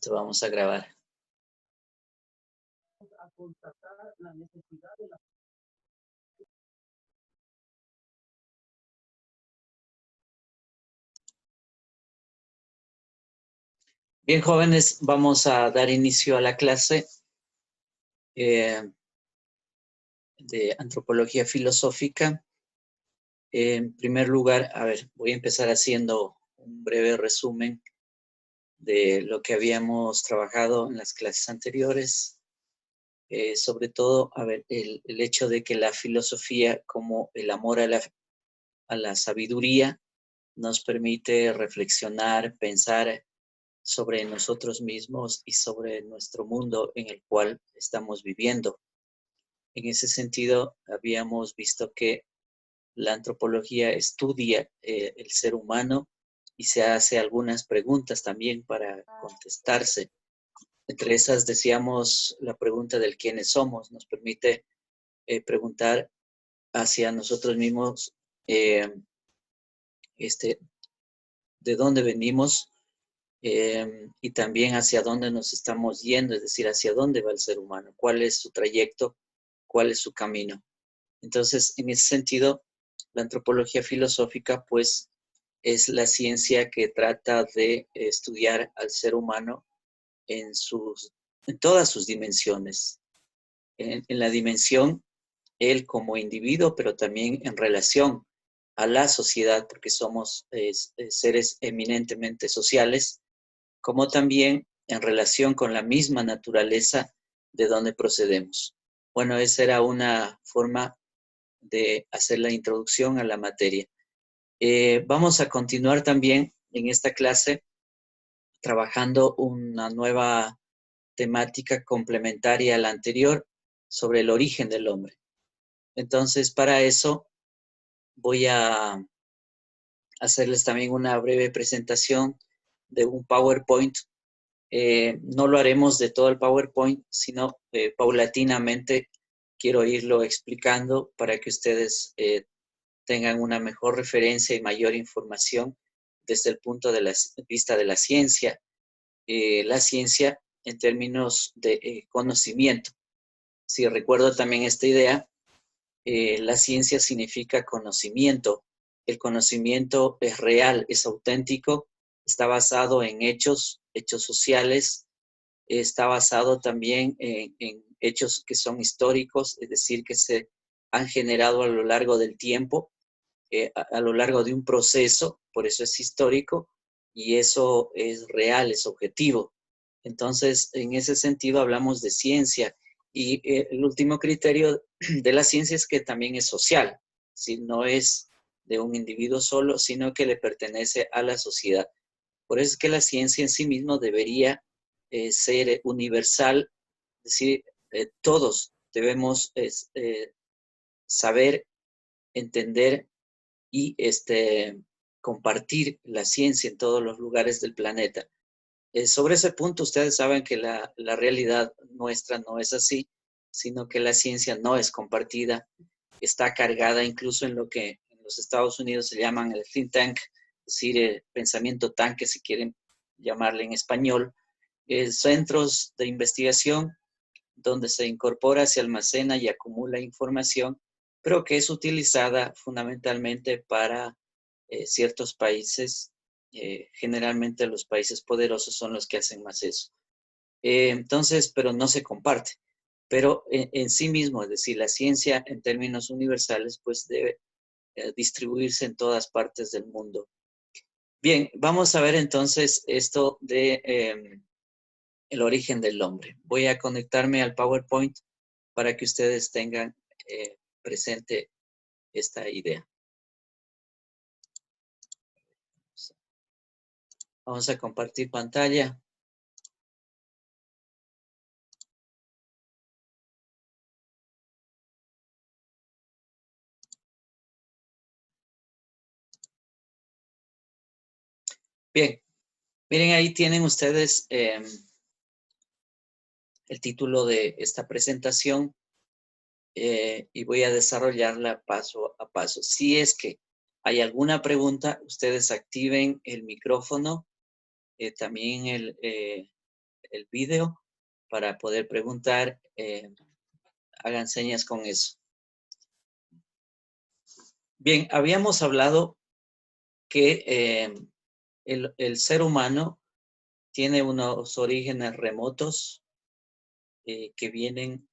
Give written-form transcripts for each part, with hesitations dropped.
Listo, vamos a grabar. Bien, jóvenes, vamos a dar inicio a la clase de antropología filosófica. En primer lugar, voy a empezar haciendo un breve resumen de lo que habíamos trabajado en las clases anteriores. Sobre todo, el hecho de que la filosofía, como el amor a la sabiduría, nos permite reflexionar, pensar sobre nosotros mismos y sobre nuestro mundo en el cual estamos viviendo. En ese sentido, habíamos visto que la antropología estudia el ser humano y se hace algunas preguntas también para contestarse. Entre esas decíamos la pregunta del quiénes somos, nos permite preguntar hacia nosotros mismos de dónde venimos y también hacia dónde nos estamos yendo, es decir, hacia dónde va el ser humano, cuál es su trayecto, cuál es su camino. Entonces, en ese sentido, la antropología filosófica, pues, es la ciencia que trata de estudiar al ser humano en todas sus dimensiones. En la dimensión, él como individuo, pero también en relación a la sociedad, porque somos seres eminentemente sociales, como también en relación con la misma naturaleza de donde procedemos. Bueno, esa era una forma de hacer la introducción a la materia. Vamos a continuar también en esta clase trabajando una nueva temática complementaria a la anterior sobre el origen del hombre. Entonces, para eso voy a hacerles también una breve presentación de un PowerPoint. No lo haremos de todo el PowerPoint, sino paulatinamente quiero irlo explicando para que ustedes tengan una mejor referencia y mayor información desde el punto de vista de la ciencia. La ciencia en términos de conocimiento. Si recuerdo también esta idea, la ciencia significa conocimiento. El conocimiento es real, es auténtico, está basado en hechos sociales, está basado también en hechos que son históricos, es decir, que se han generado a lo largo del tiempo, a lo largo de un proceso, por eso es histórico, y eso es real, es objetivo. Entonces, en ese sentido hablamos de ciencia, y el último criterio de la ciencia es que también es social, ¿sí? No es de un individuo solo, sino que le pertenece a la sociedad. Por eso es que la ciencia en sí misma debería ser universal, es decir, todos debemos saber, entender y compartir la ciencia en todos los lugares del planeta. Sobre ese punto, ustedes saben que la realidad nuestra no es así, sino que la ciencia no es compartida, está cargada incluso en lo que en los Estados Unidos se llaman el think tank, es decir, el pensamiento tanque, si quieren llamarle en español, centros de investigación donde se incorpora, se almacena y acumula información, pero que es utilizada fundamentalmente para ciertos países. Generalmente los países poderosos son los que hacen más eso. Entonces, pero no se comparte. Pero en sí mismo, es decir, la ciencia en términos universales, pues debe distribuirse en todas partes del mundo. Bien, vamos a ver entonces esto de el origen del hombre. Voy a conectarme al PowerPoint para que ustedes tengan presente esta idea. Vamos a compartir pantalla. Bien, miren, ahí tienen ustedes el título de esta presentación y voy a desarrollarla paso a paso. Si es que hay alguna pregunta, ustedes activen el micrófono, también el video para poder preguntar. Hagan señas con eso. Bien, habíamos hablado que el ser humano tiene unos orígenes remotos que vienen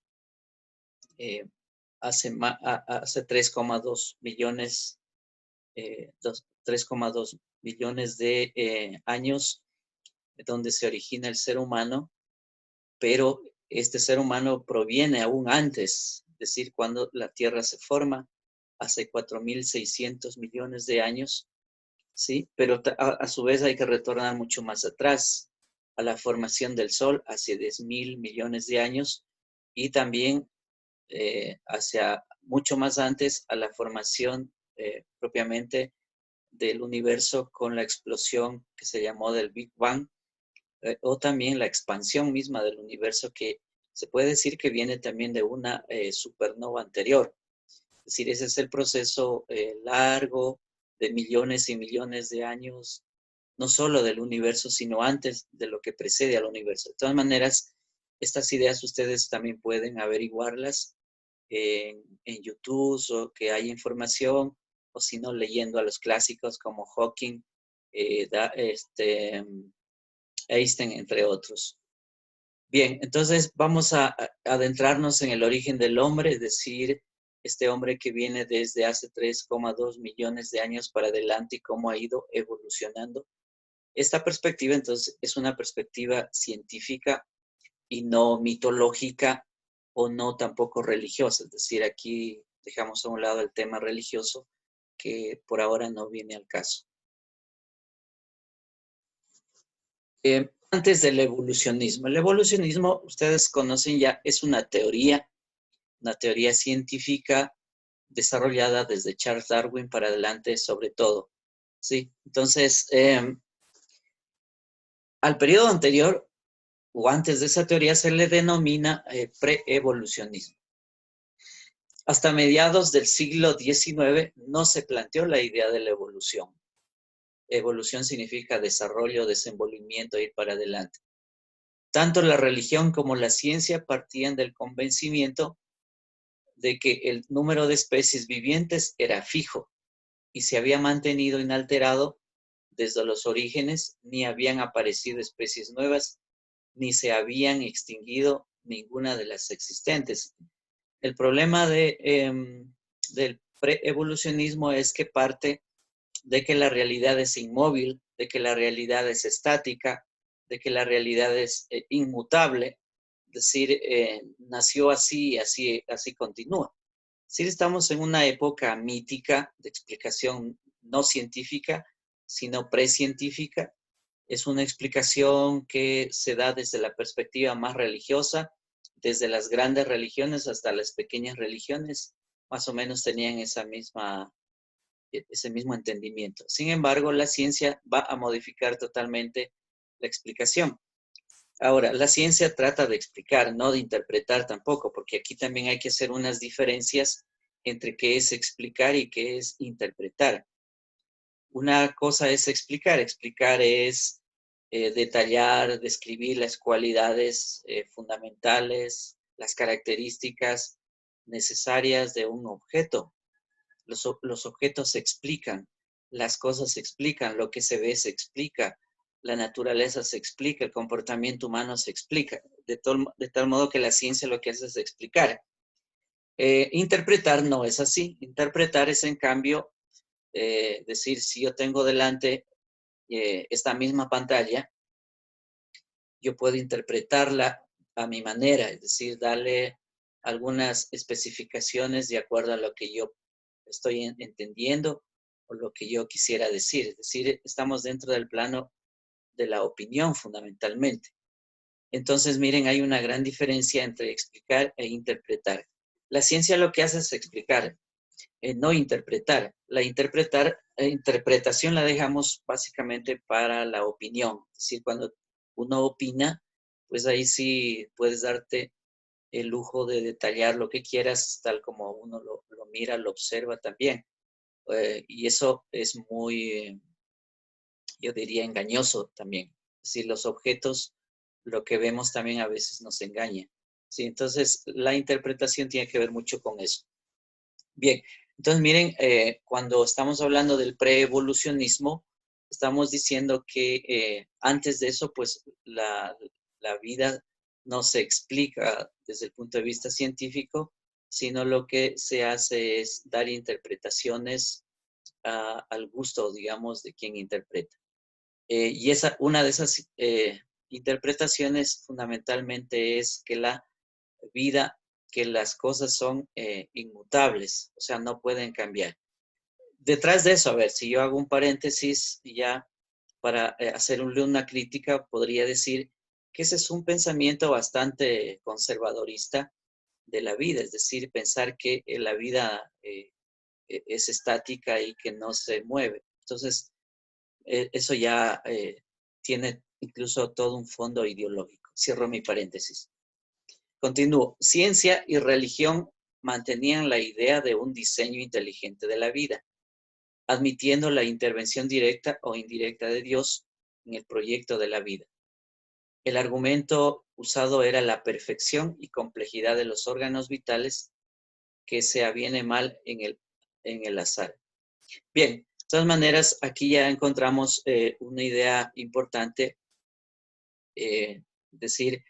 hace 3,2 millones, 3,2 millones de años, donde se origina el ser humano, pero este ser humano proviene aún antes, es decir, cuando la Tierra se forma, hace 4.600 millones de años, ¿sí? Pero a su vez hay que retornar mucho más atrás, a la formación del Sol, hace 10.000 millones de años, y también hacia mucho más antes a la formación propiamente del universo con la explosión que se llamó del Big Bang, o también la expansión misma del universo, que se puede decir que viene también de una supernova anterior. Es decir, ese es el proceso largo de millones y millones de años, no solo del universo, sino antes de lo que precede al universo. De todas maneras, estas ideas ustedes también pueden averiguarlas en YouTube, o que hay información, o si no, leyendo a los clásicos como Hawking, Einstein, entre otros. Bien, entonces vamos a adentrarnos en el origen del hombre, es decir, este hombre que viene desde hace 3,2 millones de años para adelante y cómo ha ido evolucionando. Esta perspectiva, entonces, es una perspectiva científica y no mitológica o no tampoco religiosa. Es decir, aquí dejamos a un lado el tema religioso, que por ahora no viene al caso. Antes del evolucionismo. El evolucionismo, ustedes conocen ya, es una teoría científica desarrollada desde Charles Darwin para adelante, sobre todo. ¿Sí? Entonces, al periodo anterior o antes de esa teoría se le denomina pre-evolucionismo. Hasta mediados del siglo XIX no se planteó la idea de la evolución. Evolución significa desarrollo, desenvolvimiento, ir para adelante. Tanto la religión como la ciencia partían del convencimiento de que el número de especies vivientes era fijo y se había mantenido inalterado desde los orígenes, ni habían aparecido especies nuevas, ni se habían extinguido ninguna de las existentes. El problema del pre-evolucionismo es que parte de que la realidad es inmóvil, de que la realidad es estática, de que la realidad es inmutable, es decir, nació así y así continúa. Es decir, estamos en una época mítica de explicación no científica, sino precientífica. Es una explicación que se da desde la perspectiva más religiosa, desde las grandes religiones hasta las pequeñas religiones, más o menos tenían ese mismo entendimiento. Sin embargo, la ciencia va a modificar totalmente la explicación. Ahora, la ciencia trata de explicar, no de interpretar tampoco, porque aquí también hay que hacer unas diferencias entre qué es explicar y qué es interpretar. Una cosa es explicar es detallar, describir las cualidades fundamentales, las características necesarias de un objeto. Los objetos se explican, las cosas se explican, lo que se ve se explica, la naturaleza se explica, el comportamiento humano se explica, de tal modo que la ciencia lo que hace es explicar. Interpretar no es así. Interpretar es, en cambio, decir, si yo tengo delante esta misma pantalla, yo puedo interpretarla a mi manera, es decir, darle algunas especificaciones de acuerdo a lo que yo estoy entendiendo o lo que yo quisiera decir. Es decir, estamos dentro del plano de la opinión fundamentalmente. Entonces, miren, hay una gran diferencia entre explicar e interpretar. La ciencia lo que hace es explicar, no interpretar. La interpretación la dejamos básicamente para la opinión. Es decir, cuando uno opina, pues ahí sí puedes darte el lujo de detallar lo que quieras, tal como uno lo mira, lo observa también. Y eso es muy, yo diría, engañoso también. Es decir, los objetos lo que vemos también a veces nos engaña. ¿Sí? Entonces, la interpretación tiene que ver mucho con eso. Bien, entonces miren, cuando estamos hablando del preevolucionismo, estamos diciendo que antes de eso, pues la vida no se explica desde el punto de vista científico, sino lo que se hace es dar interpretaciones al gusto, digamos, de quien interpreta. Y una de esas interpretaciones fundamentalmente es que la vida, que las cosas son inmutables, o sea, no pueden cambiar. Detrás de eso, a ver, si yo hago un paréntesis ya para hacerle una crítica, podría decir que ese es un pensamiento bastante conservadorista de la vida, es decir, pensar que la vida es estática y que no se mueve. Entonces, eso ya tiene incluso todo un fondo ideológico. Cierro mi paréntesis. Continúo. Ciencia y religión mantenían la idea de un diseño inteligente de la vida, admitiendo la intervención directa o indirecta de Dios en el proyecto de la vida. El argumento usado era la perfección y complejidad de los órganos vitales que se aviene mal en el azar. Bien, de todas maneras, aquí ya encontramos una idea importante, decir,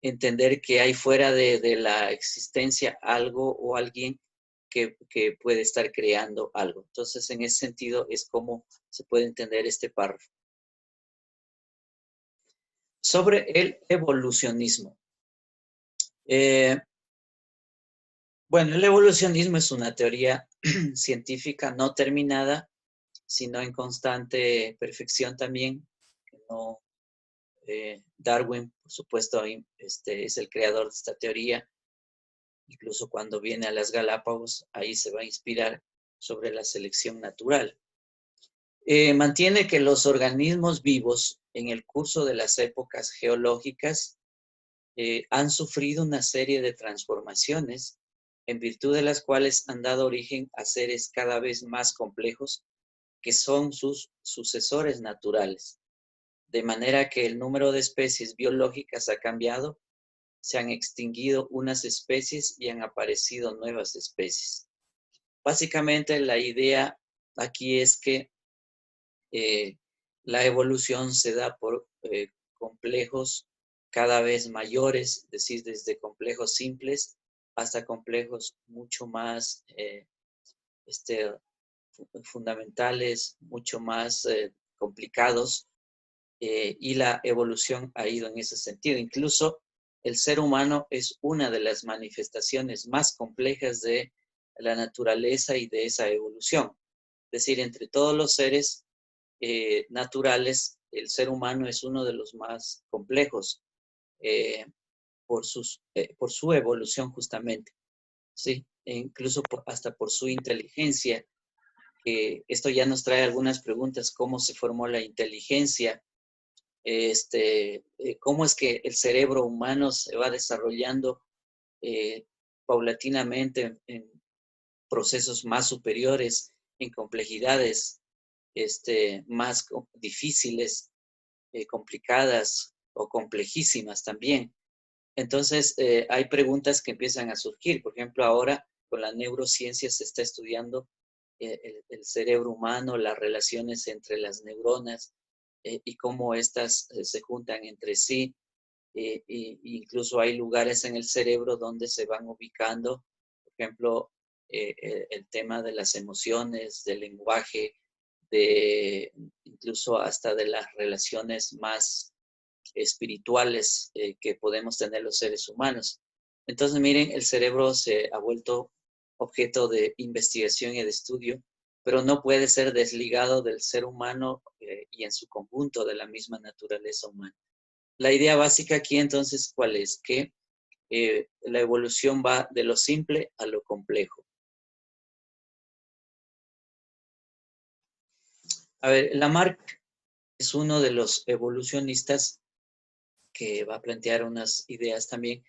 entender que hay fuera de la existencia algo o alguien que puede estar creando algo. Entonces, en ese sentido, es como se puede entender este párrafo. Sobre el evolucionismo. Bueno, el evolucionismo es una teoría científica no terminada, sino en constante perfección también. No, Darwin, por supuesto, es el creador de esta teoría. Incluso cuando viene a las Galápagos, ahí se va a inspirar sobre la selección natural. Mantiene que los organismos vivos en el curso de las épocas geológicas han sufrido una serie de transformaciones en virtud de las cuales han dado origen a seres cada vez más complejos que son sus sucesores naturales. De manera que el número de especies biológicas ha cambiado, se han extinguido unas especies y han aparecido nuevas especies. Básicamente la idea aquí es que la evolución se da por complejos cada vez mayores, es decir, desde complejos simples hasta complejos mucho más fundamentales, mucho más complicados, y la evolución ha ido en ese sentido. Incluso el ser humano es una de las manifestaciones más complejas de la naturaleza y de esa evolución. Es decir, entre todos los seres naturales, el ser humano es uno de los más complejos eh, por su evolución justamente, ¿sí? E incluso hasta por su inteligencia. Esto ya nos trae algunas preguntas, ¿cómo se formó la inteligencia? Cómo es que el cerebro humano se va desarrollando paulatinamente en procesos más superiores, en complejidades más difíciles, complicadas o complejísimas también. Entonces, hay preguntas que empiezan a surgir. Por ejemplo, ahora con la neurociencia se está estudiando el cerebro humano, las relaciones entre las neuronas y cómo éstas se juntan entre sí. Incluso hay lugares en el cerebro donde se van ubicando, por ejemplo, el tema de las emociones, del lenguaje, incluso hasta de las relaciones más espirituales que podemos tener los seres humanos. Entonces, miren, el cerebro se ha vuelto objeto de investigación y de estudio, pero no puede ser desligado del ser humano y en su conjunto de la misma naturaleza humana. La idea básica aquí entonces, ¿cuál es? Que la evolución va de lo simple a lo complejo. A ver, Lamarck es uno de los evolucionistas que va a plantear unas ideas también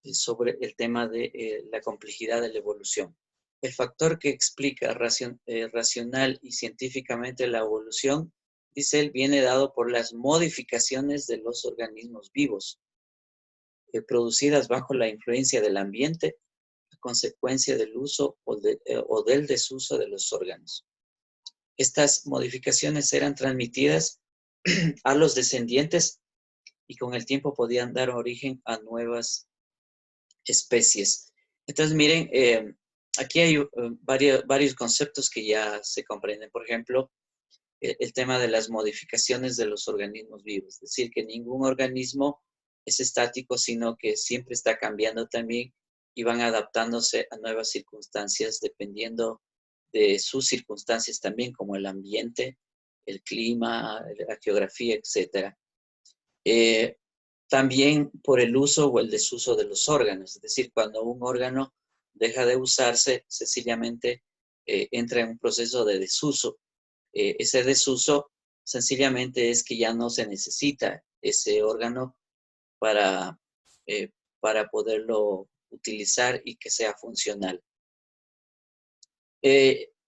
sobre el tema de la complejidad de la evolución. El factor que explica racional y científicamente la evolución dice él, viene dado por las modificaciones de los organismos vivos, producidas bajo la influencia del ambiente a consecuencia del uso o del desuso de los órganos. Estas modificaciones eran transmitidas a los descendientes y con el tiempo podían dar origen a nuevas especies. Entonces, miren, aquí hay varios conceptos que ya se comprenden. Por ejemplo, el tema de las modificaciones de los organismos vivos. Es decir, que ningún organismo es estático, sino que siempre está cambiando también y van adaptándose a nuevas circunstancias dependiendo de sus circunstancias también, como el ambiente, el clima, la geografía, etc. También por el uso o el desuso de los órganos, es decir, cuando un órgano deja de usarse, sencillamente entra en un proceso de desuso. Ese desuso sencillamente es que ya no se necesita ese órgano para, eh, para poderlo utilizar y que sea funcional.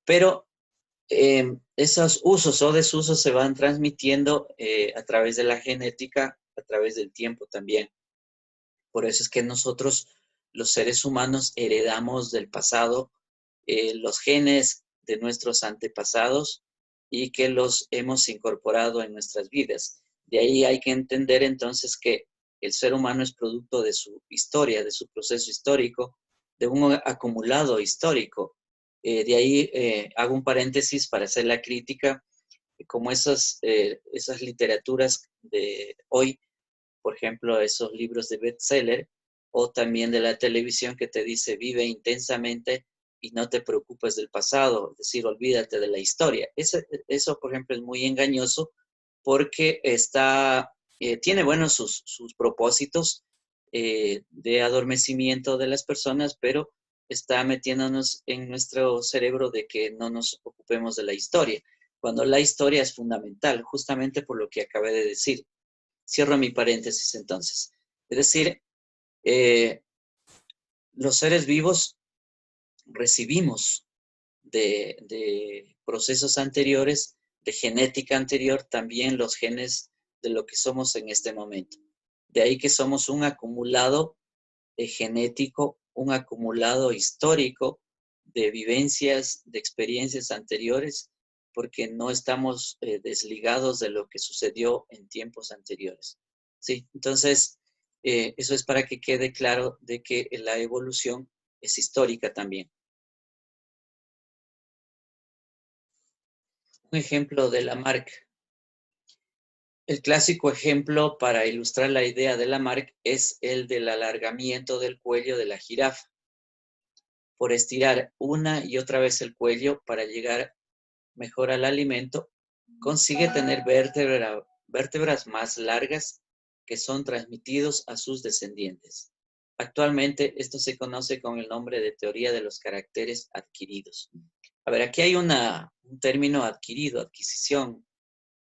Pero esos usos o desusos se van transmitiendo a través de la genética, a través del tiempo también. Por eso es que nosotros, los seres humanos, heredamos del pasado los genes de nuestros antepasados y que los hemos incorporado en nuestras vidas. De ahí hay que entender entonces que el ser humano es producto de su historia, de su proceso histórico, de un acumulado histórico. De ahí hago un paréntesis para hacer la crítica, como esas literaturas de hoy, por ejemplo, esos libros de bestseller, o también de la televisión que te dice vive intensamente y no te preocupes del pasado, es decir, olvídate de la historia. Eso, por ejemplo, es muy engañoso porque tiene buenos sus propósitos de adormecimiento de las personas, pero está metiéndonos en nuestro cerebro de que no nos ocupemos de la historia, cuando la historia es fundamental, justamente por lo que acabé de decir. Cierro mi paréntesis entonces. Es decir, eh, los seres vivos recibimos de procesos anteriores, de genética anterior, también los genes de lo que somos en este momento. De ahí que somos un acumulado genético, un acumulado histórico de vivencias, de experiencias anteriores, porque no estamos desligados de lo que sucedió en tiempos anteriores. ¿Sí? Entonces, eso es para que quede claro de que la evolución es histórica también. Un ejemplo de Lamarck. El clásico ejemplo para ilustrar la idea de Lamarck es el del alargamiento del cuello de la jirafa. Por estirar una y otra vez el cuello para llegar mejor al alimento, consigue tener vértebras más largas que son transmitidos a sus descendientes. Actualmente esto se conoce con el nombre de teoría de los caracteres adquiridos. A ver, aquí hay un término adquirido, adquisición.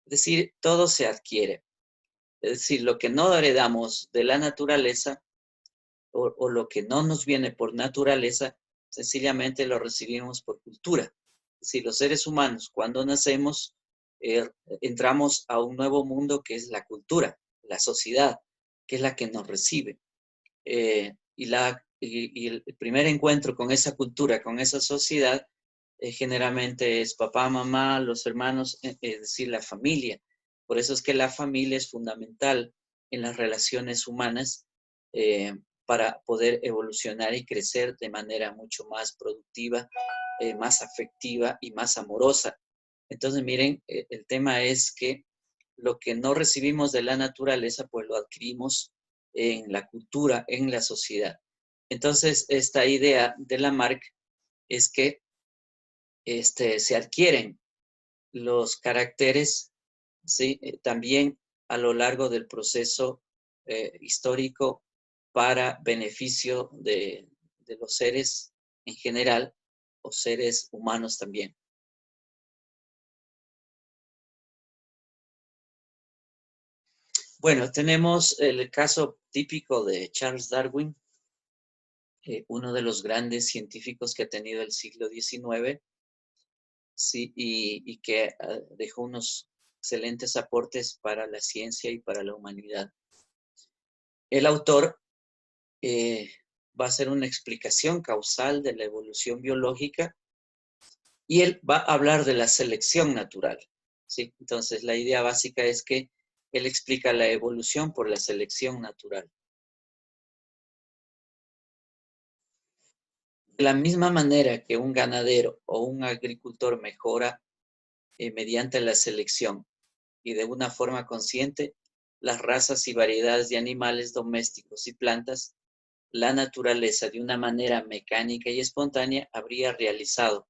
Es decir, todo se adquiere. Es decir, lo que no heredamos de la naturaleza o lo que no nos viene por naturaleza, sencillamente lo recibimos por cultura. Es decir, los seres humanos, cuando nacemos, entramos a un nuevo mundo que es la cultura, la sociedad, que es la que nos recibe. Y el primer encuentro con esa cultura, con esa sociedad, generalmente es papá, mamá, los hermanos, es decir, la familia. Por eso es que la familia es fundamental en las relaciones humanas para poder evolucionar y crecer de manera mucho más productiva, más afectiva y más amorosa. Entonces, miren, el tema es que lo que no recibimos de la naturaleza, pues lo adquirimos en la cultura, en la sociedad. Entonces, esta idea de Lamarck es que se adquieren los caracteres, ¿sí? También a lo largo del proceso histórico para beneficio de los seres en general o seres humanos también. Bueno, tenemos el caso típico de Charles Darwin, uno de los grandes científicos que ha tenido el siglo XIX, sí, y que dejó unos excelentes aportes para la ciencia y para la humanidad. El autor va a hacer una explicación causal de la evolución biológica y él va a hablar de la selección natural, ¿sí? Entonces, la idea básica es que él explica la evolución por la selección natural. De la misma manera que un ganadero o un agricultor mejora mediante la selección y de una forma consciente las razas y variedades de animales domésticos y plantas, la naturaleza de una manera mecánica y espontánea habría realizado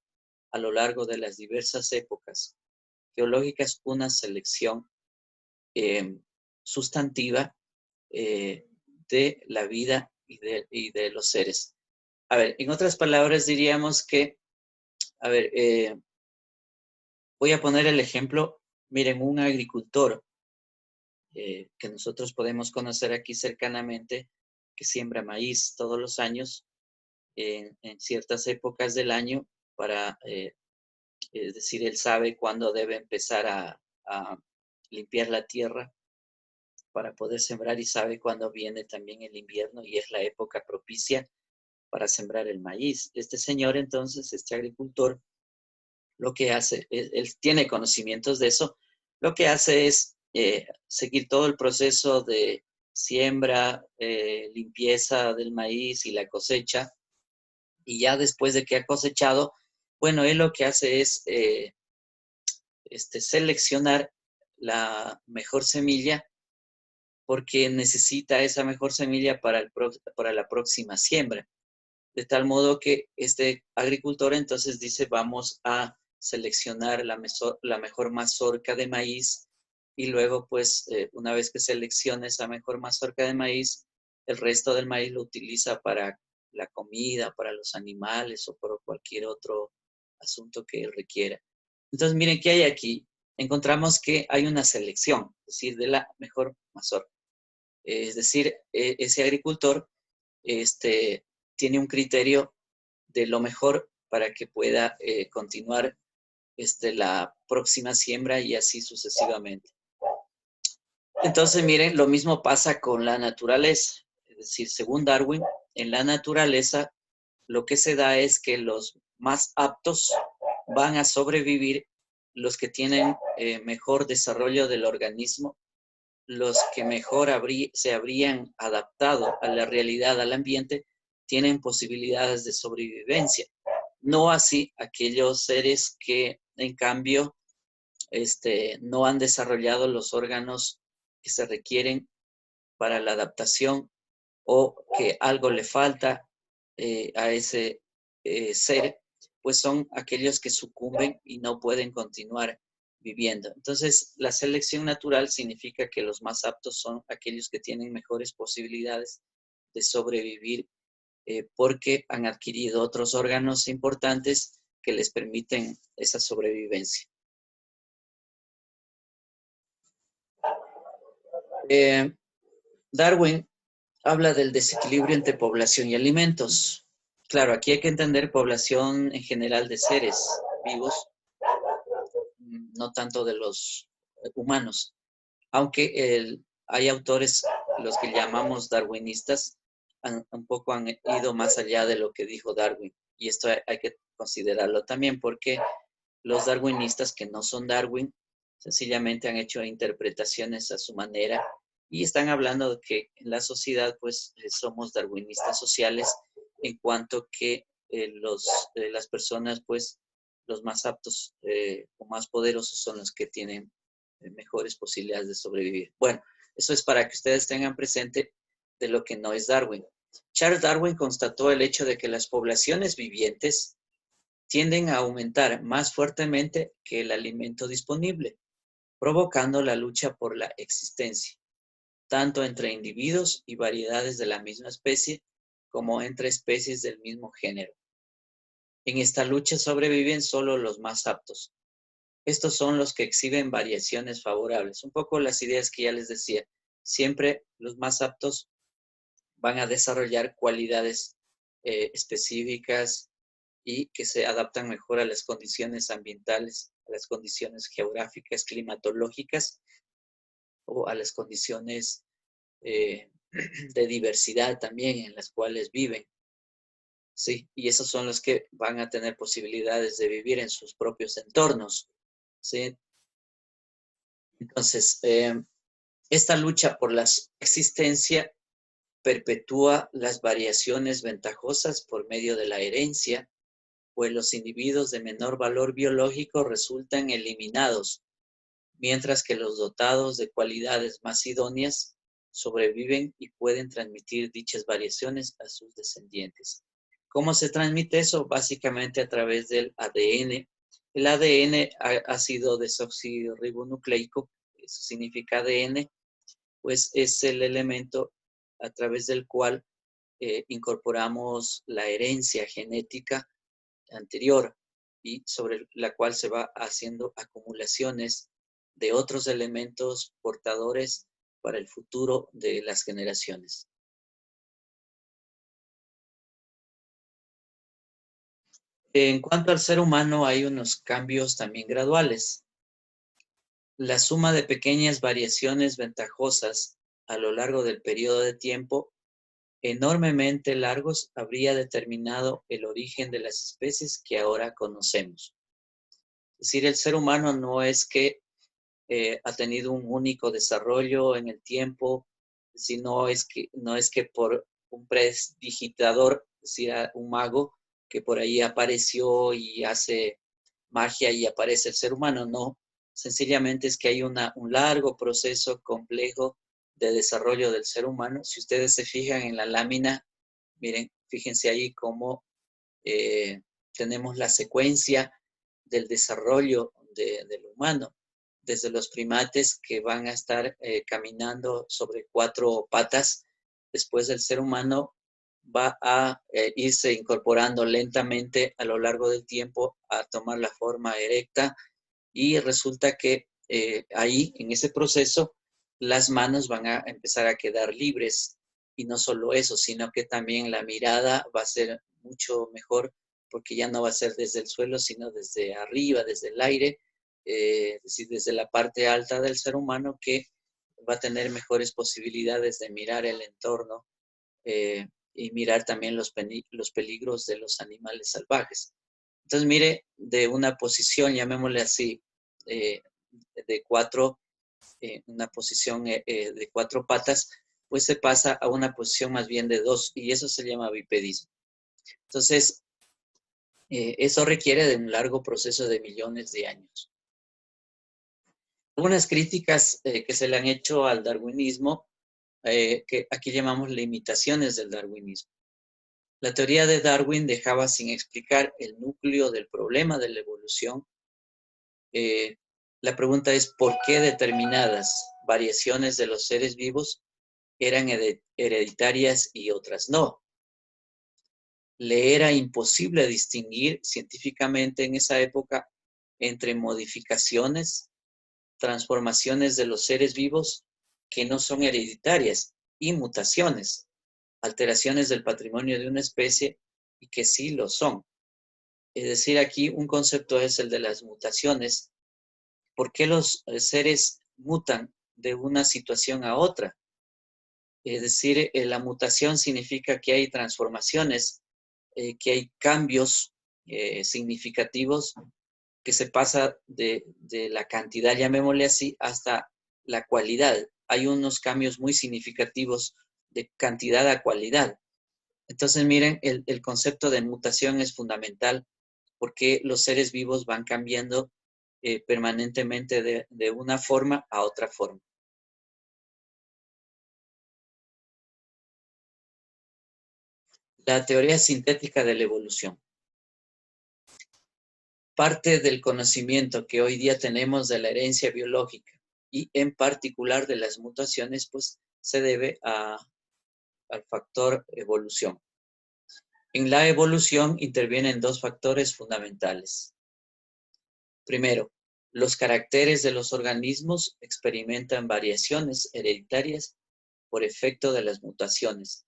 a lo largo de las diversas épocas geológicas una selección sustantiva de la vida y de los seres. A ver, en otras palabras diríamos que, a ver, voy a poner el ejemplo, miren, un agricultor que nosotros podemos conocer aquí cercanamente, que siembra maíz todos los años en ciertas épocas del año para, es decir, él sabe cuándo debe empezar a limpiar la tierra para poder sembrar y sabe cuándo viene también el invierno y es la época propicia para sembrar el maíz. Este señor entonces, este agricultor, lo que hace, él tiene conocimientos de eso, lo que hace es seguir todo el proceso de siembra, limpieza del maíz y la cosecha, y ya después de que ha cosechado, bueno, él lo que hace es seleccionar la mejor semilla porque necesita esa mejor semilla para la próxima siembra. De tal modo que este agricultor entonces dice, vamos a seleccionar la mejor mazorca de maíz y luego pues una vez que seleccione esa mejor mazorca de maíz, el resto del maíz lo utiliza para la comida, para los animales o por cualquier otro asunto que requiera. Entonces miren, ¿qué hay aquí? Encontramos que hay una selección, es decir, de la mejor mazorca. Es decir, ese agricultor tiene un criterio de lo mejor para que pueda continuar la próxima siembra y así sucesivamente. Entonces, miren, lo mismo pasa con la naturaleza. Es decir, según Darwin, en la naturaleza lo que se da es que los más aptos van a sobrevivir, los que tienen mejor desarrollo del organismo, los que mejor se habrían adaptado a la realidad, al ambiente, tienen posibilidades de sobrevivencia. No así aquellos seres que, en cambio, no han desarrollado los órganos que se requieren para la adaptación o que algo le falta a ese ser, pues son aquellos que sucumben y no pueden continuar viviendo. Entonces, la selección natural significa que los más aptos son aquellos que tienen mejores posibilidades de sobrevivir porque han adquirido otros órganos importantes que les permiten esa sobrevivencia. Darwin habla del desequilibrio entre población y alimentos. Claro, aquí hay que entender población en general de seres vivos, no tanto de los humanos. Aunque hay autores, los que llamamos darwinistas, un poco han ido más allá de lo que dijo Darwin. Y esto hay que considerarlo también porque los darwinistas que no son Darwin sencillamente han hecho interpretaciones a su manera y están hablando de que en la sociedad pues somos darwinistas sociales en cuanto que las personas pues los más aptos o más poderosos son los que tienen mejores posibilidades de sobrevivir. Bueno, eso es para que ustedes tengan presente de lo que no es Darwin. Charles Darwin constató el hecho de que las poblaciones vivientes tienden a aumentar más fuertemente que el alimento disponible, provocando la lucha por la existencia, tanto entre individuos y variedades de la misma especie, como entre especies del mismo género. En esta lucha sobreviven solo los más aptos. Estos son los que exhiben variaciones favorables. Un poco las ideas que ya les decía. Siempre los más aptos van a desarrollar cualidades específicas y que se adaptan mejor a las condiciones ambientales a las condiciones geográficas, climatológicas o a las condiciones de diversidad también en las cuales viven. Sí, y esos son los que van a tener posibilidades de vivir en sus propios entornos. ¿Sí? Entonces, esta lucha por la existencia perpetúa las variaciones ventajosas por medio de la herencia, pues los individuos de menor valor biológico resultan eliminados, mientras que los dotados de cualidades más idóneas sobreviven y pueden transmitir dichas variaciones a sus descendientes. ¿Cómo se transmite eso? Básicamente a través del ADN. El ADN, ácido desoxirribonucleico, eso significa ADN, pues es el elemento a través del cual incorporamos la herencia genética anterior y sobre la cual se va haciendo acumulaciones de otros elementos portadores para el futuro de las generaciones. En cuanto al ser humano, hay unos cambios también graduales. La suma de pequeñas variaciones ventajosas a lo largo del periodo de tiempo enormemente largos habría determinado el origen de las especies que ahora conocemos. Es decir, el ser humano no es que ha tenido un único desarrollo en el tiempo, sino no es que por un prestidigitador, es decir, un mago que por ahí apareció y hace magia y aparece el ser humano, no. Sencillamente es que hay un largo proceso complejo de desarrollo del ser humano. Si ustedes se fijan en la lámina, miren, fíjense ahí cómo tenemos la secuencia del desarrollo del humano, desde los primates que van a estar caminando sobre 4 patas, después el ser humano va a irse incorporando lentamente a lo largo del tiempo a tomar la forma erecta y resulta que ahí, en ese proceso, las manos van a empezar a quedar libres y no solo eso, sino que también la mirada va a ser mucho mejor porque ya no va a ser desde el suelo, sino desde arriba, desde el aire, es decir, desde la parte alta del ser humano que va a tener mejores posibilidades de mirar el entorno y mirar también los peligros de los animales salvajes. Entonces, mire, de una posición, llamémosle así, eh, de una posición de 4 patas, pues se pasa a una posición más bien de 2 y eso se llama bipedismo. Entonces, eso requiere de un largo proceso de millones de años. Algunas críticas que se le han hecho al darwinismo, que aquí llamamos limitaciones del darwinismo. La teoría de Darwin dejaba sin explicar el núcleo del problema de la evolución. La pregunta es por qué determinadas variaciones de los seres vivos eran hereditarias y otras no. Le era imposible distinguir científicamente en esa época entre modificaciones, transformaciones de los seres vivos que no son hereditarias y mutaciones, alteraciones del patrimonio de una especie y que sí lo son. Es decir, aquí un concepto es el de las mutaciones. ¿Por qué los seres mutan de una situación a otra? Es decir, la mutación significa que hay transformaciones, que hay cambios significativos, que se pasa de la cantidad, llamémosle así, hasta la cualidad. Hay unos cambios muy significativos de cantidad a cualidad. Entonces, miren, el concepto de mutación es fundamental porque los seres vivos van cambiando permanentemente de una forma a otra forma. La teoría sintética de la evolución. Parte del conocimiento que hoy día tenemos de la herencia biológica y en particular de las mutaciones, pues se debe al factor evolución. En la evolución intervienen 2 factores fundamentales. Primero, los caracteres de los organismos experimentan variaciones hereditarias por efecto de las mutaciones,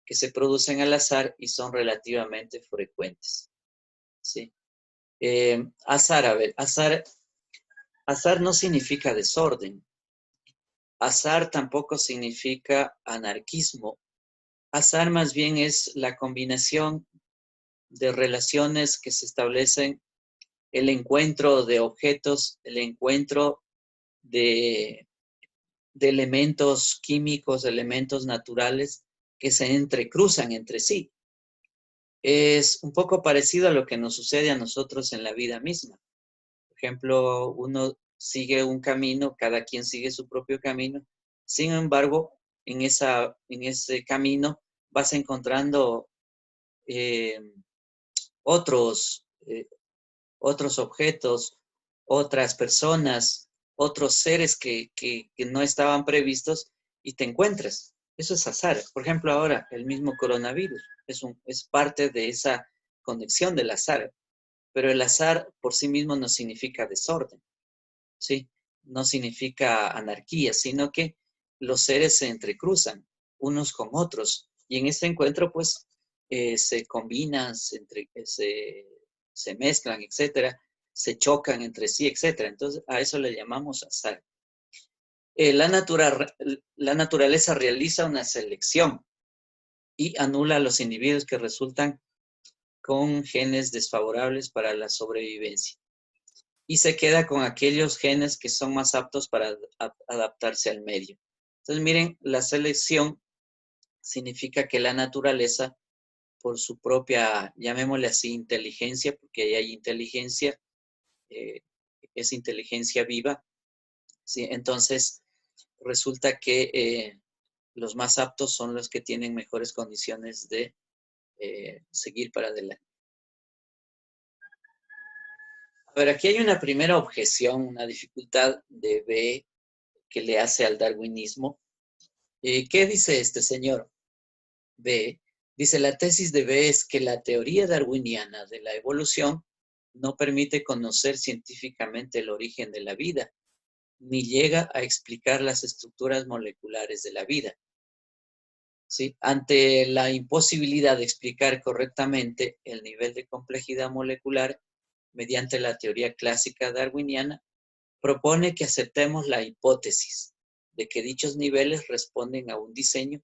que se producen al azar y son relativamente frecuentes. ¿Sí? Azar, a ver, azar no significa desorden. Azar tampoco significa anarquismo. Azar más bien es la combinación de relaciones que se establecen, el encuentro de objetos, el encuentro de elementos químicos, elementos naturales que se entrecruzan entre sí. Es un poco parecido a lo que nos sucede a nosotros en la vida misma. Por ejemplo, uno sigue un camino, cada quien sigue su propio camino. Sin embargo, en ese camino vas encontrando eh, otros, otros objetos, otras personas, otros seres que no estaban previstos y te encuentras. Eso es azar. Por ejemplo, ahora el mismo coronavirus es parte de esa conexión del azar, pero el azar por sí mismo no significa desorden, ¿sí? No significa anarquía, sino que los seres se entrecruzan unos con otros y en este encuentro pues se combinan, se mezclan, etcétera, se chocan entre sí, etcétera. Entonces a eso le llamamos azar. La naturaleza realiza una selección y anula a los individuos que resultan con genes desfavorables para la sobrevivencia y se queda con aquellos genes que son más aptos para adaptarse al medio. Entonces, miren, la selección significa que la naturaleza, por su propia, llamémosle así, inteligencia, porque ahí hay inteligencia, eh, es inteligencia viva, ¿sí? Entonces, resulta que los más aptos son los que tienen mejores condiciones de seguir para adelante. A ver, aquí hay una primera objeción, una dificultad de B que le hace al darwinismo. ¿Qué dice este señor B? Dice, la tesis de B es que la teoría darwiniana de la evolución no permite conocer científicamente el origen de la vida, ni llega a explicar las estructuras moleculares de la vida. ¿Sí? Ante la imposibilidad de explicar correctamente el nivel de complejidad molecular mediante la teoría clásica darwiniana, propone que aceptemos la hipótesis de que dichos niveles responden a un diseño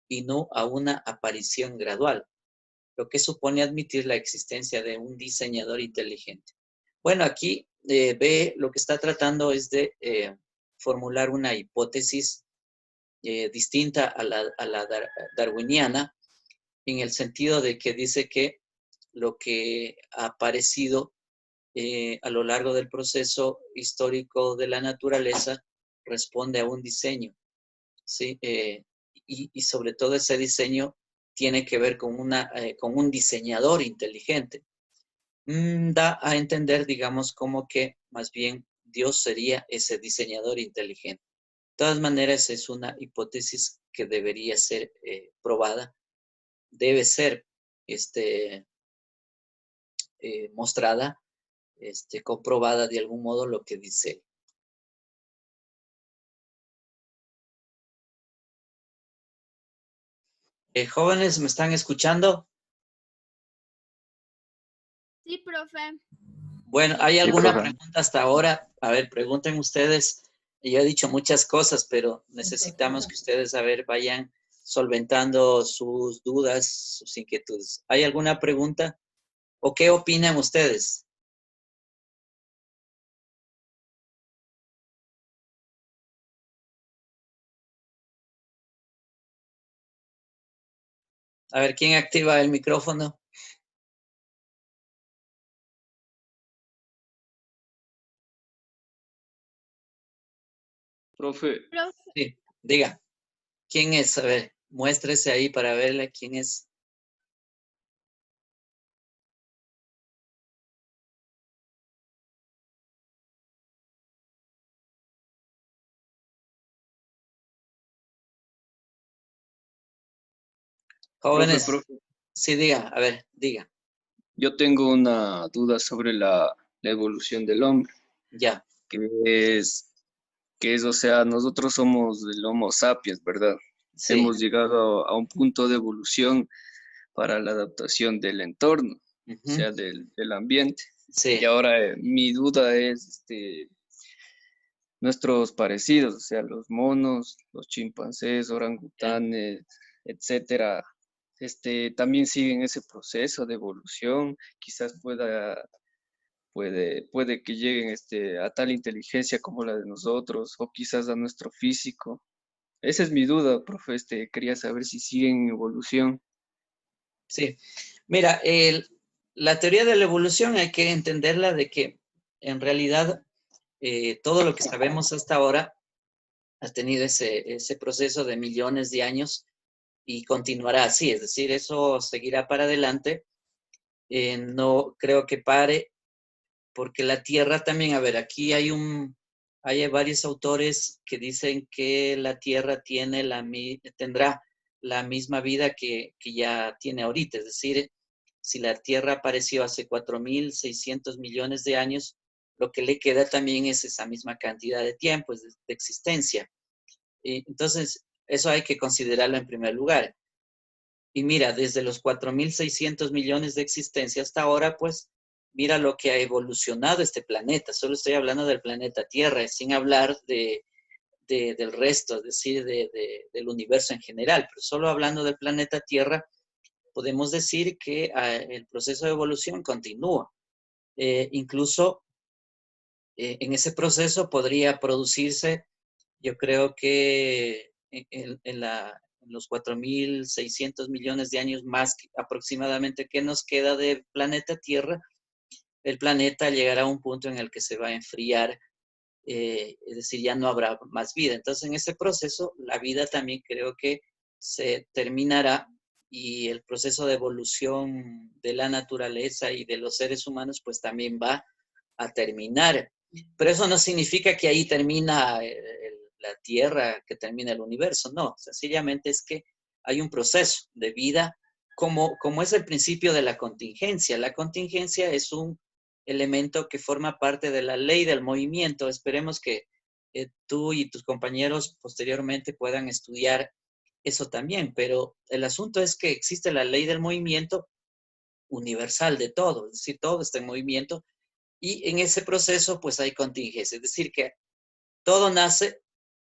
y no a una aparición gradual, lo que supone admitir la existencia de un diseñador inteligente. Bueno, aquí B lo que está tratando es de formular una hipótesis distinta a la darwiniana, en el sentido de que dice que lo que ha aparecido a lo largo del proceso histórico de la naturaleza responde a un diseño, ¿sí? Y sobre todo ese diseño tiene que ver con un diseñador inteligente. Da a entender, digamos, como que más bien Dios sería ese diseñador inteligente. De todas maneras, es una hipótesis que debería ser probada, debe ser mostrada, comprobada de algún modo lo que dice. Jóvenes, ¿me están escuchando? Sí, profe. Bueno, ¿hay alguna pregunta hasta ahora? A ver, pregunten ustedes. Yo he dicho muchas cosas, pero necesitamos que ustedes, a ver, vayan solventando sus dudas, sus inquietudes. ¿Hay alguna pregunta? ¿O qué opinan ustedes? A ver, ¿quién activa el micrófono? Profe. Sí, diga. ¿Quién es? A ver, muéstrese ahí para verle quién es. Jóvenes, Profe. sí, diga, a ver, diga. Yo tengo una duda sobre la evolución del hombre, Ya. que es, o sea, nosotros somos del Homo sapiens, ¿verdad? Sí. Hemos llegado a un punto de evolución para la adaptación del entorno, o sea, del ambiente. Y Sí, ahora mi duda es, nuestros parecidos, o sea, los monos, los chimpancés, ya. orangutanes, etcétera, también siguen ese proceso de evolución, quizás puede que lleguen a tal inteligencia como la de nosotros, o quizás a nuestro físico. Esa es mi duda, profe, quería saber si siguen en evolución. Sí. Mira, la teoría de la evolución hay que entenderla de que en realidad todo lo que sabemos hasta ahora ha tenido ese proceso de millones de años y continuará así, es decir, eso seguirá para adelante. No creo que pare, porque la Tierra también, a ver, aquí hay varios autores que dicen que la Tierra tendrá la misma vida que ya tiene ahorita, es decir, si la Tierra apareció hace 4.600 millones de años, lo que le queda también es esa misma cantidad de tiempo, de existencia. Entonces, eso hay que considerarlo en primer lugar. Y mira, desde los 4.600 millones de existencia hasta ahora, pues mira lo que ha evolucionado este planeta. Solo estoy hablando del planeta Tierra, sin hablar del resto, es decir, del universo en general. Pero solo hablando del planeta Tierra, podemos decir que el proceso de evolución continúa. Incluso en ese proceso podría producirse, yo creo que en los 4.600 millones de años más aproximadamente que nos queda del planeta Tierra, el planeta llegará a un punto en el que se va a enfriar, es decir, ya no habrá más vida. Entonces, en ese proceso, la vida también creo que se terminará y el proceso de evolución de la naturaleza y de los seres humanos, pues también va a terminar. Pero eso no significa que ahí termina la Tierra, que termina el universo, no, sencillamente es que hay un proceso de vida como es el principio de la contingencia. La contingencia es un elemento que forma parte de la ley del movimiento. Esperemos que tú y tus compañeros posteriormente puedan estudiar eso también, pero el asunto es que existe la ley del movimiento universal de todo, es decir, todo está en movimiento y en ese proceso pues hay contingencia, es decir, que todo nace,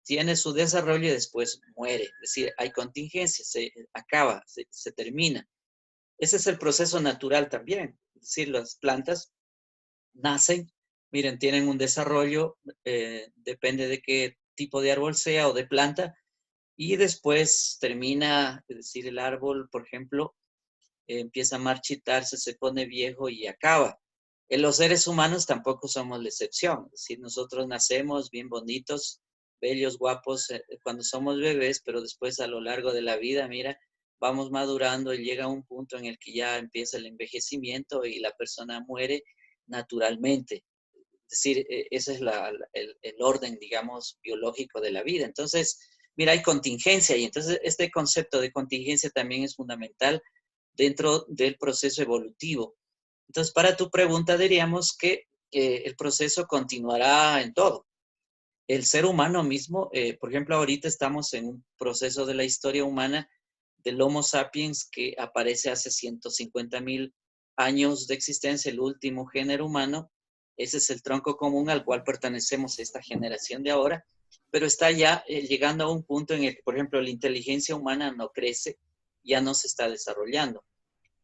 tiene su desarrollo y después muere, es decir, hay contingencia, se acaba, se termina. Ese es el proceso natural también, es decir, las plantas nacen, miren, tienen un desarrollo, depende de qué tipo de árbol sea o de planta, y después termina, es decir, el árbol, por ejemplo, empieza a marchitarse, se pone viejo y acaba. En los seres humanos tampoco somos la excepción, es decir, nosotros nacemos bien bonitos, bellos, guapos cuando somos bebés, pero después a lo largo de la vida, mira, vamos madurando y llega un punto en el que ya empieza el envejecimiento y la persona muere naturalmente. Es decir, ese es el orden, digamos, biológico de la vida. Entonces, mira, hay contingencia y entonces este concepto de contingencia también es fundamental dentro del proceso evolutivo. Entonces, para tu pregunta diríamos que el proceso continuará en todo. El ser humano mismo, por ejemplo, ahorita estamos en un proceso de la historia humana del Homo sapiens que aparece hace 150.000 años de existencia, el último género humano. Ese es el tronco común al cual pertenecemos esta generación de ahora, pero está ya llegando a un punto en el que, por ejemplo, la inteligencia humana no crece, ya no se está desarrollando.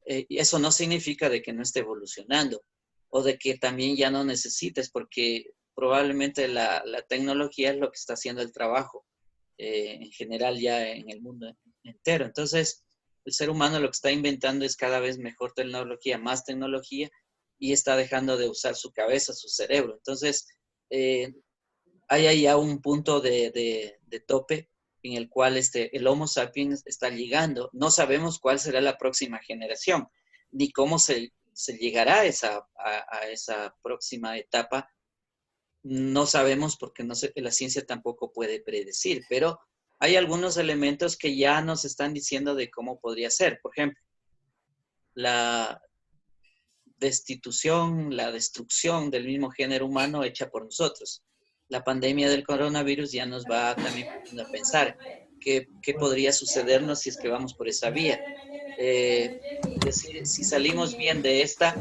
Y eso no significa de que no esté evolucionando o de que también ya no necesites, porque probablemente la tecnología es lo que está haciendo el trabajo en general ya en el mundo entero. Entonces, el ser humano lo que está inventando es cada vez mejor tecnología, más tecnología, y está dejando de usar su cabeza, su cerebro. Entonces, eh, hay ahí ya un punto de tope en el cual el Homo sapiens está llegando. No sabemos cuál será la próxima generación, ni cómo se llegará a esa próxima etapa. No sabemos porque no sé, la ciencia tampoco puede predecir, pero hay algunos elementos que ya nos están diciendo de cómo podría ser. Por ejemplo, la destitución, la destrucción del mismo género humano hecha por nosotros. La pandemia del coronavirus ya nos va también poniendo a pensar qué podría sucedernos si es que vamos por esa vía. Es decir, si salimos bien de esta,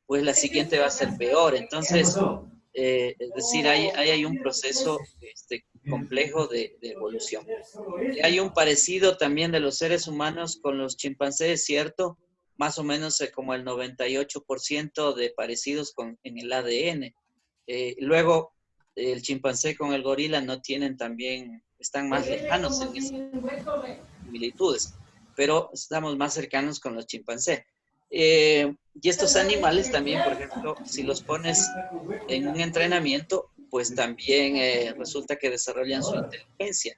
pues la siguiente va a ser peor. Entonces, es decir, hay un proceso complejo de evolución. Hay un parecido también de los seres humanos con los chimpancés, ¿cierto? Más o menos como el 98% de parecidos en el ADN. Luego, el chimpancé con el gorila no tienen también, están más lejanos en esas similitudes, pero estamos más cercanos con los chimpancés. Y estos animales también, por ejemplo, si los pones en un entrenamiento, pues también resulta que desarrollan su inteligencia.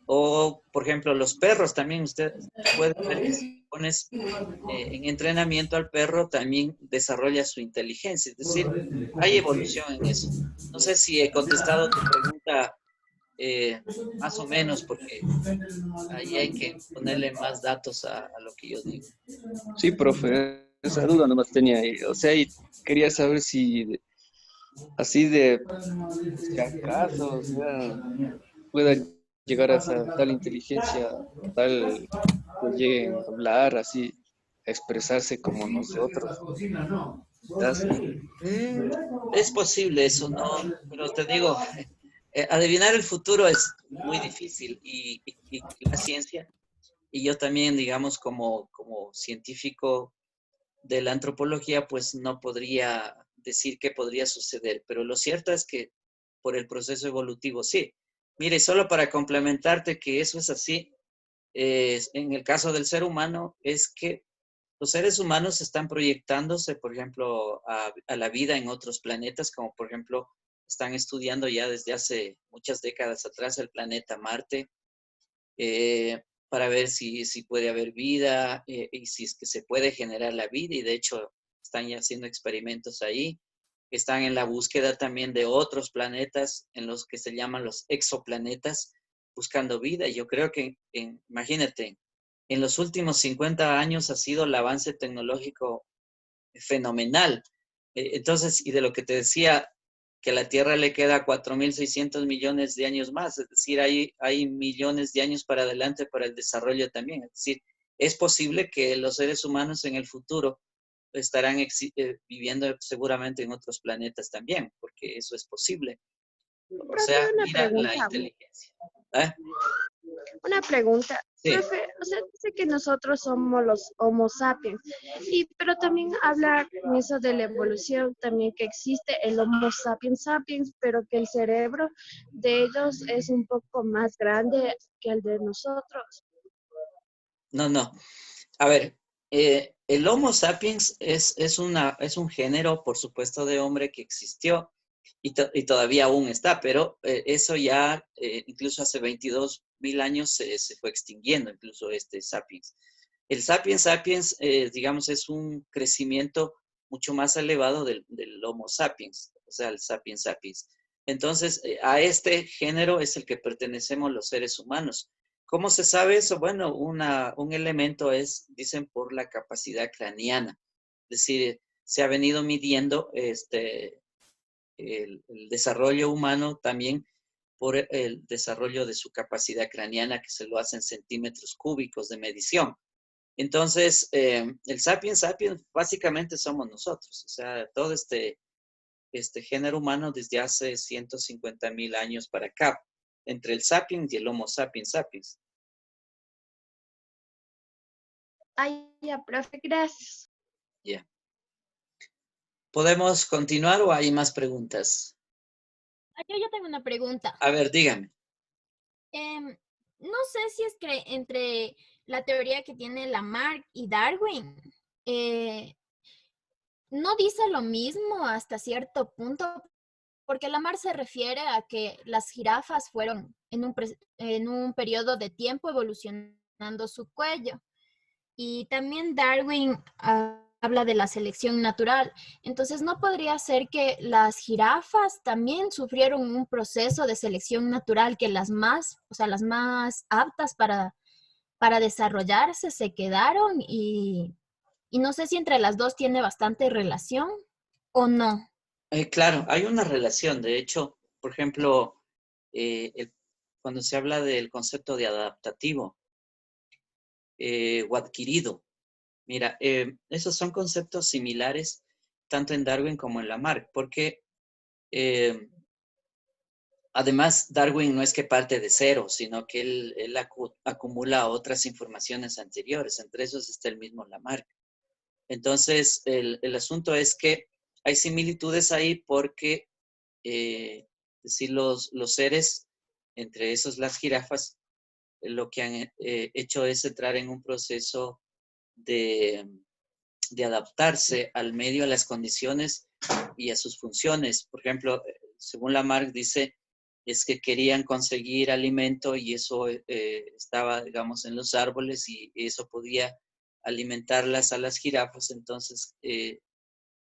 O, por ejemplo, los perros también, usted puede ver que si pones en entrenamiento al perro, también desarrolla su inteligencia. Es decir, hay evolución en eso. No sé si he contestado tu pregunta más o menos, porque ahí hay que ponerle más datos a lo que yo digo. Sí, profe, esa duda nomás tenía ahí. O sea, y quería saber si así de, si acaso, o sea, pueda llegar a esa tal inteligencia, tal que lleguen a hablar así, a expresarse como nosotros. Quizás. Mm, es posible eso, ¿no? Pero te digo, adivinar el futuro es muy difícil y la ciencia, y yo también, digamos, como científico de la antropología, pues no podría decir qué podría suceder, pero lo cierto es que por el proceso evolutivo, sí. Mire, solo para complementarte que eso es así, en el caso del ser humano, es que los seres humanos están proyectándose, por ejemplo, a la vida en otros planetas, como por ejemplo, están estudiando ya desde hace muchas décadas atrás el planeta Marte, para ver si puede haber vida y si es que se puede generar la vida, y de hecho están ya haciendo experimentos ahí. Están en la búsqueda también de otros planetas en los que se llaman los exoplanetas, buscando vida. Yo creo que, imagínate, en los últimos 50 años ha sido el avance tecnológico fenomenal. Entonces, y de lo que te decía, que a la Tierra le queda 4.600 millones de años más, es decir, hay millones de años para adelante para el desarrollo también. Es decir, es posible que los seres humanos en el futuro estarán viviendo seguramente en otros planetas también, porque eso es posible. O Profe, sea, mira la inteligencia. ¿Eh? una pregunta. Sí. Profe, o sea, dice que nosotros somos los Homo sapiens, pero también habla en eso de la evolución, también que existe el Homo sapiens sapiens, pero que el cerebro de ellos es un poco más grande que el de nosotros. No, no. A ver, el Homo sapiens es un género, por supuesto, de hombre que existió y todavía aún está, pero eso ya, incluso hace 22.000 años se fue extinguiendo, incluso este sapiens. El sapiens sapiens, digamos, es un crecimiento mucho más elevado del Homo sapiens, o sea, el sapiens sapiens. Entonces, a este género es el que pertenecemos los seres humanos. ¿Cómo se sabe eso? Bueno, un elemento es, dicen, por la capacidad craneana. Es decir, se ha venido midiendo el desarrollo humano también por el desarrollo de su capacidad craneana, que se lo hacen centímetros cúbicos de medición. Entonces, el sapiens sapiens básicamente somos nosotros, o sea, todo este género humano desde hace 150.000 años para acá, entre el sapiens y el Homo sapiens sapiens. Ay, ya, profe, gracias. Ya. Yeah. ¿Podemos continuar o hay más preguntas? Yo tengo una pregunta. A ver, dígame. No sé si es que entre la teoría que tiene Lamarck y Darwin, no dice lo mismo hasta cierto punto, porque Lamarck se refiere a que las jirafas fueron en un periodo de tiempo evolucionando su cuello. Y también Darwin habla de la selección natural. Entonces, ¿no podría ser que las jirafas también sufrieron un proceso de selección natural que las más, o sea, las más aptas para desarrollarse se quedaron y no sé si entre las dos tiene bastante relación o no? Claro, hay una relación. De hecho, por ejemplo, cuando se habla del concepto de adaptativo o adquirido, mira, esos son conceptos similares tanto en Darwin como en Lamarck, porque además Darwin no es que parte de cero, sino que él acumula otras informaciones anteriores, entre esos está el mismo Lamarck. Entonces, el asunto es que hay similitudes ahí porque decir, los seres, entre esos las jirafas, lo que han hecho es entrar en un proceso de adaptarse al medio, a las condiciones y a sus funciones. Por ejemplo, según Lamarck dice, es que querían conseguir alimento y eso estaba, digamos, en los árboles y eso podía alimentarlas a las jirafas. Entonces,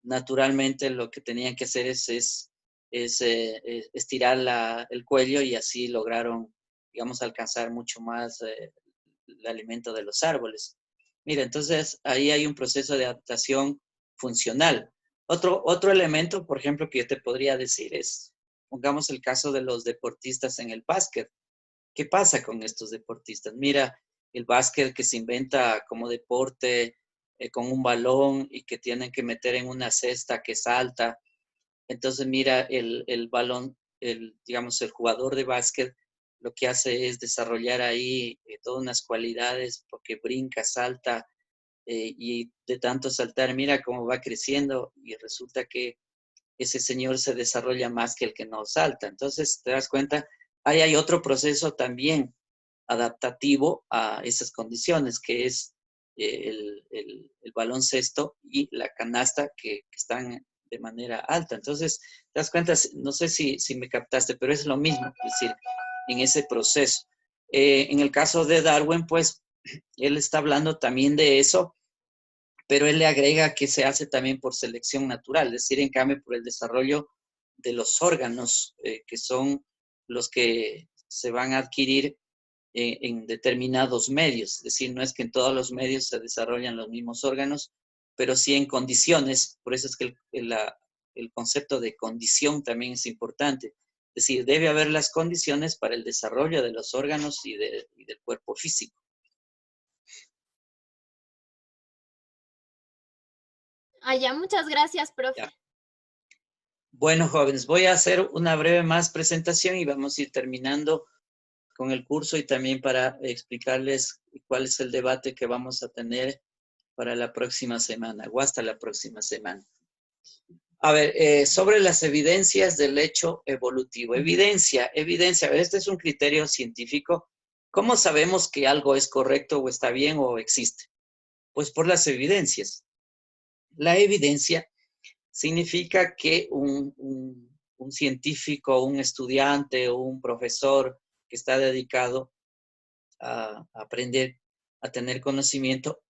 naturalmente lo que tenían que hacer es estirar el cuello y así lograron, digamos, alcanzar mucho más el alimento de los árboles. Mira, entonces ahí hay un proceso de adaptación funcional. Otro elemento, por ejemplo, que yo te podría decir es, pongamos el caso de los deportistas en el básquet. ¿Qué pasa con estos deportistas? Mira, el básquet que se inventa como deporte con un balón y que tienen que meter en una cesta que salta. Entonces, mira, el balón, digamos, el jugador de básquet lo que hace es desarrollar ahí todas unas cualidades porque brinca, salta y de tanto saltar, mira cómo va creciendo y resulta que ese señor se desarrolla más que el que no salta. Entonces, te das cuenta, ahí hay otro proceso también adaptativo a esas condiciones, que es el baloncesto y la canasta que están de manera alta. Entonces, te das cuenta, no sé si me captaste, pero es lo mismo, es decir, en ese proceso. En el caso de Darwin, pues, él está hablando también de eso, pero él le agrega que se hace también por selección natural, es decir, en cambio, por el desarrollo de los órganos, que son los que se van a adquirir en determinados medios. Es decir, no es que en todos los medios se desarrollan los mismos órganos, pero sí en condiciones. Por eso es que el concepto de condición también es importante. Es decir, debe haber las condiciones para el desarrollo de los órganos y del cuerpo físico. Ya, muchas gracias, profe. Ya. Bueno, jóvenes, voy a hacer una breve más presentación y vamos a ir terminando con el curso y también para explicarles cuál es el debate que vamos a tener para la próxima semana o hasta la próxima semana. A ver, sobre las evidencias del hecho evolutivo. Evidencia, a ver, este es un criterio científico. ¿Cómo sabemos que algo es correcto o está bien o existe? Pues por las evidencias. La evidencia significa que un científico, un estudiante o un profesor que está dedicado a aprender, a tener conocimiento,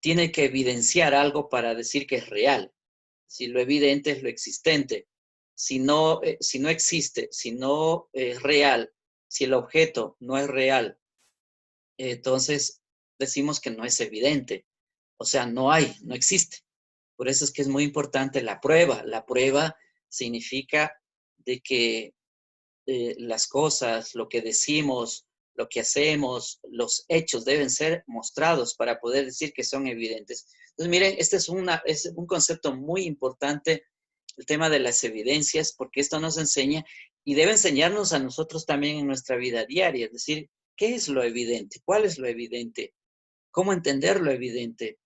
tiene que evidenciar algo para decir que es real. Si lo evidente es lo existente. Si no existe, si no es real, si el objeto no es real, entonces decimos que no es evidente. O sea, no existe. Por eso es que es muy importante la prueba. La prueba significa de que las cosas, lo que decimos, lo que hacemos, los hechos deben ser mostrados para poder decir que son evidentes. Entonces, miren, este es un concepto muy importante, el tema de las evidencias, porque esto nos enseña y debe enseñarnos a nosotros también en nuestra vida diaria, es decir, ¿qué es lo evidente? ¿Cuál es lo evidente? ¿Cómo entender lo evidente?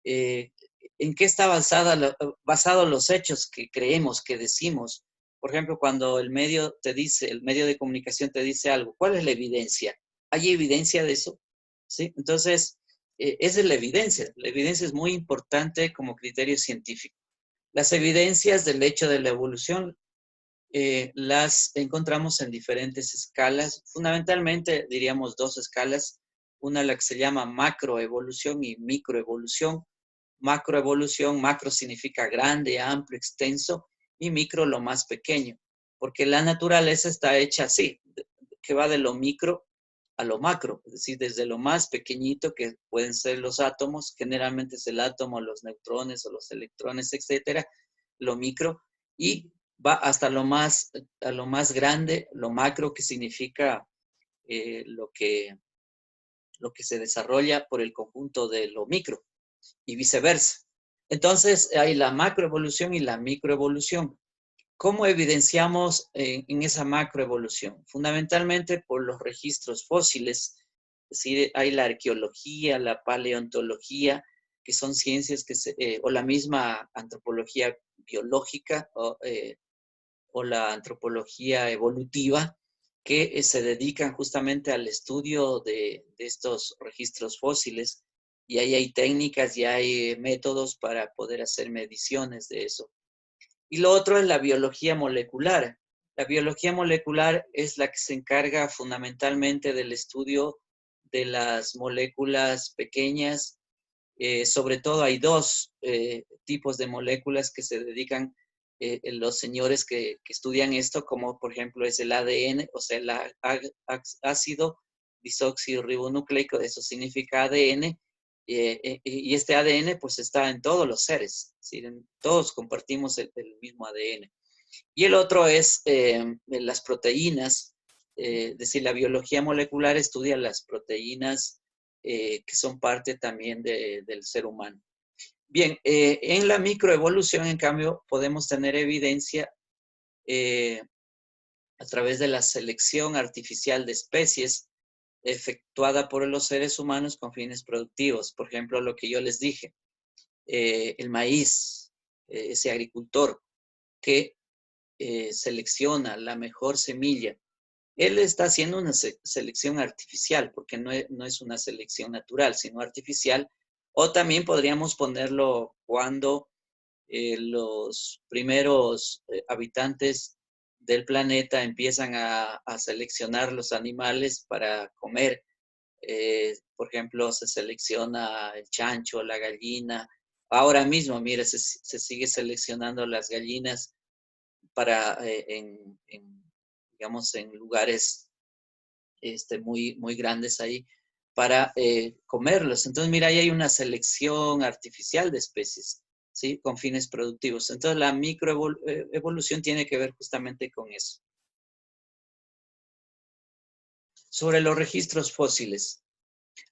¿En qué está basado los hechos que creemos, que decimos? Por ejemplo, cuando el medio de comunicación te dice algo, ¿cuál es la evidencia? ¿Hay evidencia de eso? ¿Sí? Entonces, esa es la evidencia. La evidencia es muy importante como criterio científico. Las evidencias del hecho de la evolución las encontramos en diferentes escalas, fundamentalmente diríamos dos escalas, una la que se llama macroevolución y microevolución. Macroevolución, macro significa grande, amplio, extenso, y micro lo más pequeño, porque la naturaleza está hecha así, que va de lo micro a lo macro, es decir, desde lo más pequeñito, que pueden ser los átomos, generalmente es el átomo, los neutrones o los electrones, etcétera, lo micro, y va hasta a lo más grande, lo macro, que significa lo que se desarrolla por el conjunto de lo micro y viceversa. Entonces, hay la macroevolución y la microevolución. ¿Cómo evidenciamos en esa macroevolución? Fundamentalmente por los registros fósiles, es decir, hay la arqueología, la paleontología, que son ciencias o la misma antropología biológica o la antropología evolutiva, que se dedican justamente al estudio de estos registros fósiles, y ahí hay técnicas y hay métodos para poder hacer mediciones de eso. Y lo otro es la biología molecular. La biología molecular es la que se encarga fundamentalmente del estudio de las moléculas pequeñas. Sobre todo hay dos tipos de moléculas que se dedican los señores que estudian esto, como por ejemplo es el ADN, o sea, el ácido disoxirribonucleico, eso significa ADN, y este ADN pues está en todos los seres, ¿sí? Todos compartimos el mismo ADN. Y el otro es las proteínas, es decir, la biología molecular estudia las proteínas que son parte también del ser humano. Bien, en la microevolución, en cambio, podemos tener evidencia a través de la selección artificial de especies efectuada por los seres humanos con fines productivos. Por ejemplo, lo que yo les dije, el maíz, ese agricultor que selecciona la mejor semilla, él está haciendo una selección artificial, porque no es una selección natural, sino artificial. O también podríamos ponerlo cuando los primeros habitantes del planeta empiezan a seleccionar los animales para comer. Por ejemplo, se selecciona el chancho, la gallina. Ahora mismo, mire, se sigue seleccionando las gallinas para digamos, en lugares muy, muy grandes ahí para comerlos. Entonces, mira, ahí hay una selección artificial de especies, ¿sí? Con fines productivos. Entonces, la microevolución tiene que ver justamente con eso. Sobre los registros fósiles.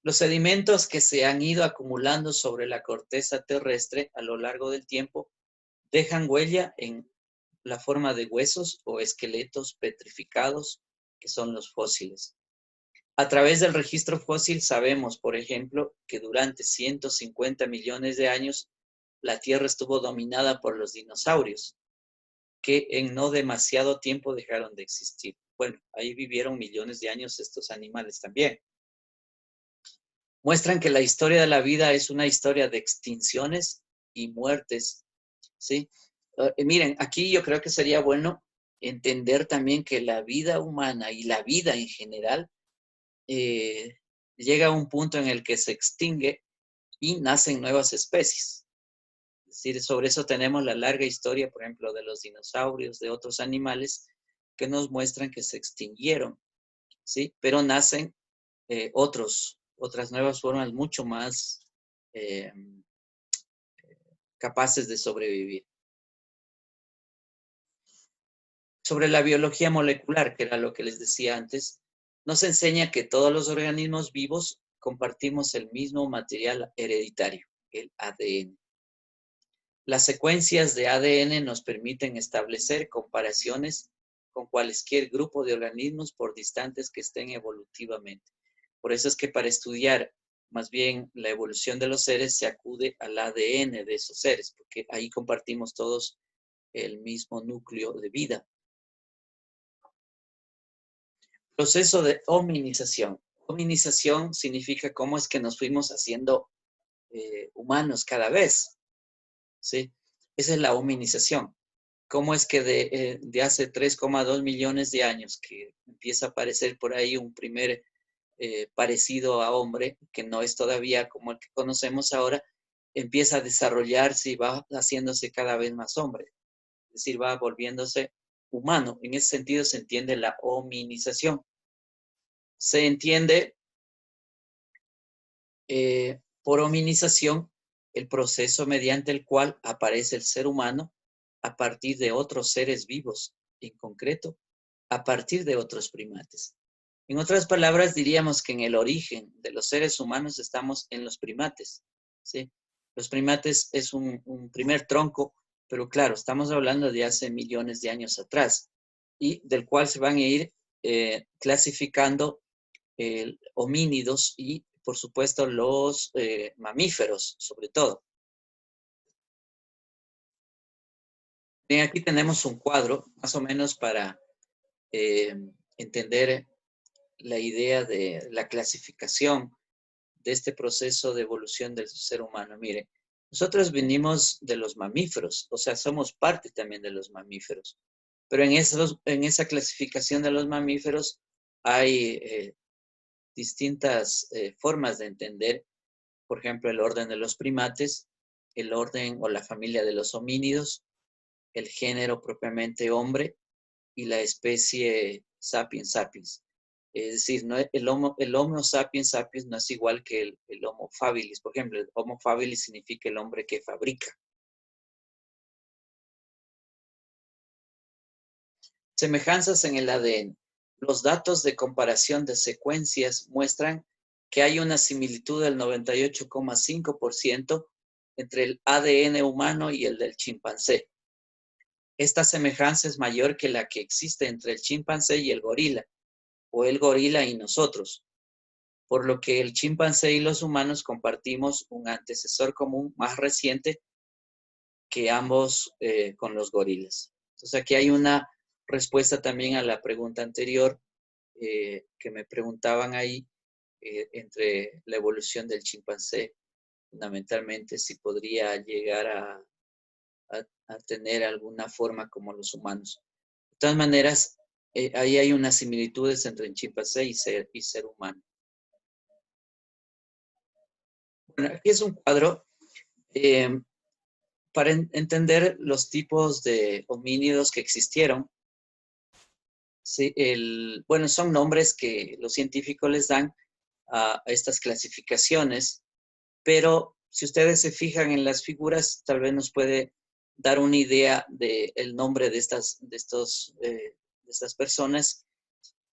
Los sedimentos que se han ido acumulando sobre la corteza terrestre a lo largo del tiempo dejan huella en la forma de huesos o esqueletos petrificados, que son los fósiles. A través del registro fósil sabemos, por ejemplo, que durante 150 millones de años la Tierra estuvo dominada por los dinosaurios, que en no demasiado tiempo dejaron de existir. Bueno, ahí vivieron millones de años estos animales también. Muestran que la historia de la vida es una historia de extinciones y muertes, ¿sí? Miren, aquí yo creo que sería bueno entender también que la vida humana y la vida en general llega a un punto en el que se extingue y nacen nuevas especies. Es decir, sobre eso tenemos la larga historia, por ejemplo, de los dinosaurios, de otros animales, que nos muestran que se extinguieron, ¿sí? Pero nacen otras nuevas formas mucho más capaces de sobrevivir. Sobre la biología molecular, que era lo que les decía antes, nos enseña que todos los organismos vivos compartimos el mismo material hereditario, el ADN. Las secuencias de ADN nos permiten establecer comparaciones con cualquier grupo de organismos por distantes que estén evolutivamente. Por eso es que para estudiar más bien la evolución de los seres se acude al ADN de esos seres, porque ahí compartimos todos el mismo núcleo de vida. Proceso de hominización. Hominización significa cómo es que nos fuimos haciendo humanos cada vez, ¿sí? Esa es la hominización. Cómo es que de hace 3,2 millones de años que empieza a aparecer por ahí un primer parecido a hombre, que no es todavía como el que conocemos ahora, empieza a desarrollarse y va haciéndose cada vez más hombre. Es decir, va volviéndose humano. En ese sentido se entiende la hominización. Se entiende por hominización el proceso mediante el cual aparece el ser humano a partir de otros seres vivos, en concreto, a partir de otros primates. En otras palabras, diríamos que en el origen de los seres humanos estamos en los primates, ¿sí? Los primates es un primer tronco, pero claro, estamos hablando de hace millones de años atrás, y del cual se van a ir clasificando homínidos y, por supuesto, los mamíferos, sobre todo. Bien, aquí tenemos un cuadro, más o menos para entender la idea de la clasificación de este proceso de evolución del ser humano. Mire, nosotros venimos de los mamíferos, o sea, somos parte también de los mamíferos, pero en esa clasificación de los mamíferos hay distintas formas de entender, por ejemplo, el orden de los primates, el orden o la familia de los homínidos, el género propiamente hombre y la especie sapiens sapiens. Es decir, no, el Homo sapiens sapiens no es igual que el Homo habilis. Por ejemplo, el Homo habilis significa el hombre que fabrica. Semejanzas en el ADN. Los datos de comparación de secuencias muestran que hay una similitud del 98,5% entre el ADN humano y el del chimpancé. Esta semejanza es mayor que la que existe entre el chimpancé y el gorila, o el gorila y nosotros, por lo que el chimpancé y los humanos compartimos un antecesor común más reciente que ambos con los gorilas. Entonces aquí hay una respuesta también a la pregunta anterior que me preguntaban ahí entre la evolución del chimpancé, fundamentalmente si podría llegar a tener alguna forma como los humanos. De todas maneras, ahí hay unas similitudes entre el chimpancé y ser humano. Bueno, aquí es un cuadro para entender los tipos de homínidos que existieron. Sí, bueno, son nombres que los científicos les dan a estas clasificaciones, pero si ustedes se fijan en las figuras, tal vez nos puede dar una idea del nombre de estas personas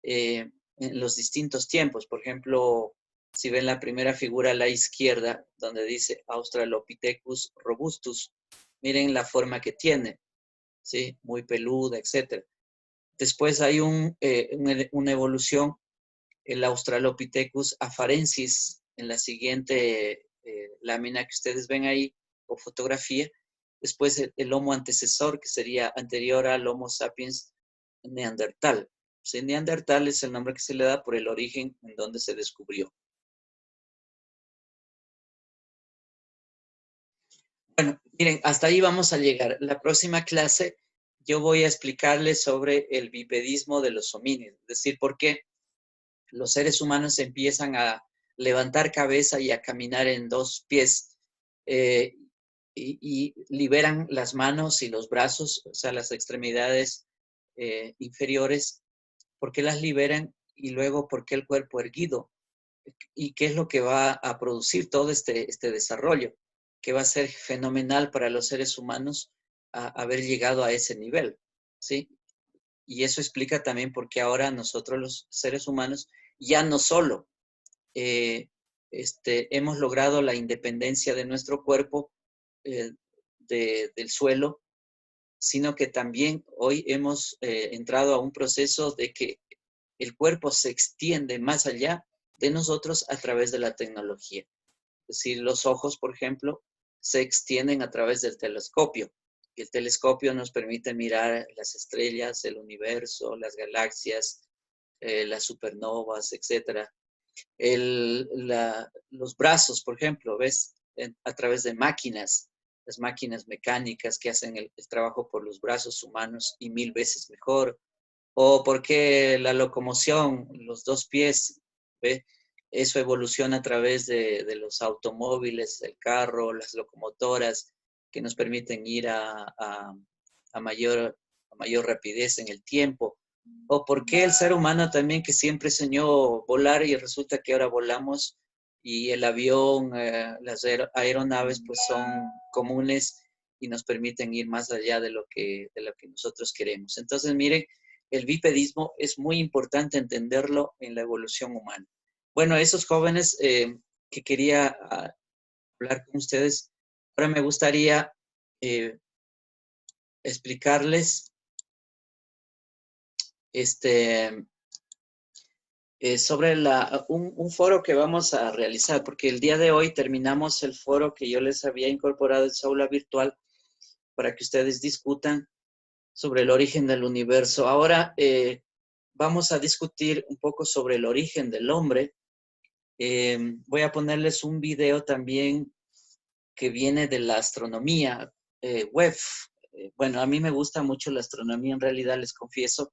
en los distintos tiempos. Por ejemplo, si ven la primera figura a la izquierda, donde dice Australopithecus robustus, miren la forma que tiene, ¿sí? Muy peluda, etc. Después hay una evolución, el Australopithecus afarensis, en la siguiente lámina que ustedes ven ahí, o fotografía. Después el Homo antecesor, que sería anterior al Homo sapiens neandertal. Sí, neandertal es el nombre que se le da por el origen en donde se descubrió. Bueno, miren, hasta ahí vamos a llegar. La próxima clase yo voy a explicarles sobre el bipedismo de los homínidos, es decir, por qué los seres humanos empiezan a levantar cabeza y a caminar en dos pies y liberan las manos y los brazos, o sea, las extremidades inferiores. ¿Por qué las liberan? Y luego, ¿por qué el cuerpo erguido? ¿Y qué es lo que va a producir todo este desarrollo? Que va a ser fenomenal para los seres humanos haber llegado a ese nivel, ¿sí? Y eso explica también por qué ahora nosotros los seres humanos ya no solo hemos logrado la independencia de nuestro cuerpo del suelo, sino que también hoy hemos entrado a un proceso de que el cuerpo se extiende más allá de nosotros a través de la tecnología. Es decir, los ojos, por ejemplo, se extienden a través del telescopio. Y el telescopio nos permite mirar las estrellas, el universo, las galaxias, las supernovas, etc. Los brazos, por ejemplo, ¿ves? A través de máquinas, las máquinas mecánicas que hacen el trabajo por los brazos humanos y 1000 veces mejor. O porque la locomoción, los dos pies, ¿ve? Eso evoluciona a través de los automóviles, el carro, las locomotoras, que nos permiten ir a mayor rapidez en el tiempo. O por qué el ser humano también, que siempre soñó volar y resulta que ahora volamos y el avión, las aeronaves pues son comunes y nos permiten ir más allá de lo que nosotros queremos. Entonces, miren, el bipedismo es muy importante entenderlo en la evolución humana. Bueno, esos jóvenes que quería hablar con ustedes Ahora me gustaría explicarles sobre un foro que vamos a realizar, porque el día de hoy terminamos el foro que yo les había incorporado en su aula virtual para que ustedes discutan sobre el origen del universo. Ahora vamos a discutir un poco sobre el origen del hombre. Voy a ponerles un video también que viene de la astronomía web. Bueno, a mí me gusta mucho la astronomía, en realidad les confieso.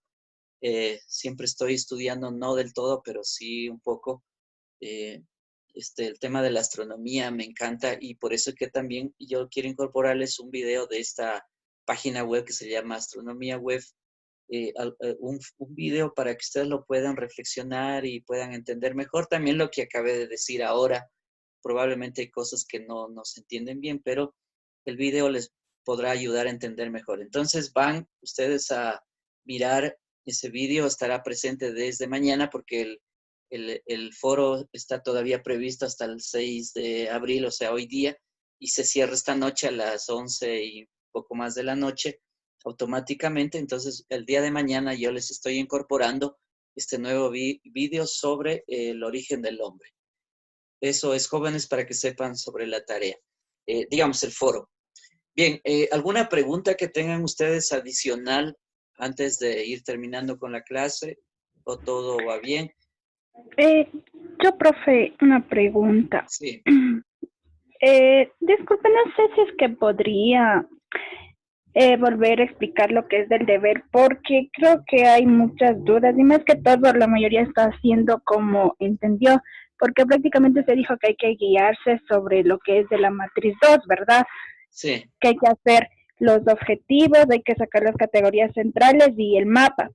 Siempre estoy estudiando, no del todo, pero sí un poco. Eh, el tema de la astronomía me encanta y por eso es que también yo quiero incorporarles un video de esta página web que se llama Astronomía Web, un video para que ustedes lo puedan reflexionar y puedan entender mejor también lo que acabé de decir ahora. Probablemente hay cosas que no se entienden bien, pero el video les podrá ayudar a entender mejor. Entonces van ustedes a mirar ese video, estará presente desde mañana porque el foro está todavía previsto hasta el 6 de abril, o sea, hoy día, y se cierra esta noche a las 11 y poco más de la noche automáticamente. Entonces, el día de mañana yo les estoy incorporando este nuevo video sobre el origen del hombre. Eso es, jóvenes, para que sepan sobre la tarea. Digamos, el foro. Bien, ¿alguna pregunta que tengan ustedes adicional antes de ir terminando con la clase? ¿O todo va bien? Yo, profe, una pregunta. Sí. Disculpe, no sé si es que podría volver a explicar lo que es del deber, porque creo que hay muchas dudas y más que todo la mayoría está haciendo como entendió, porque prácticamente se dijo que hay que guiarse sobre lo que es de la matriz 2, ¿verdad? Sí. Que hay que hacer los objetivos, hay que sacar las categorías centrales y el mapa.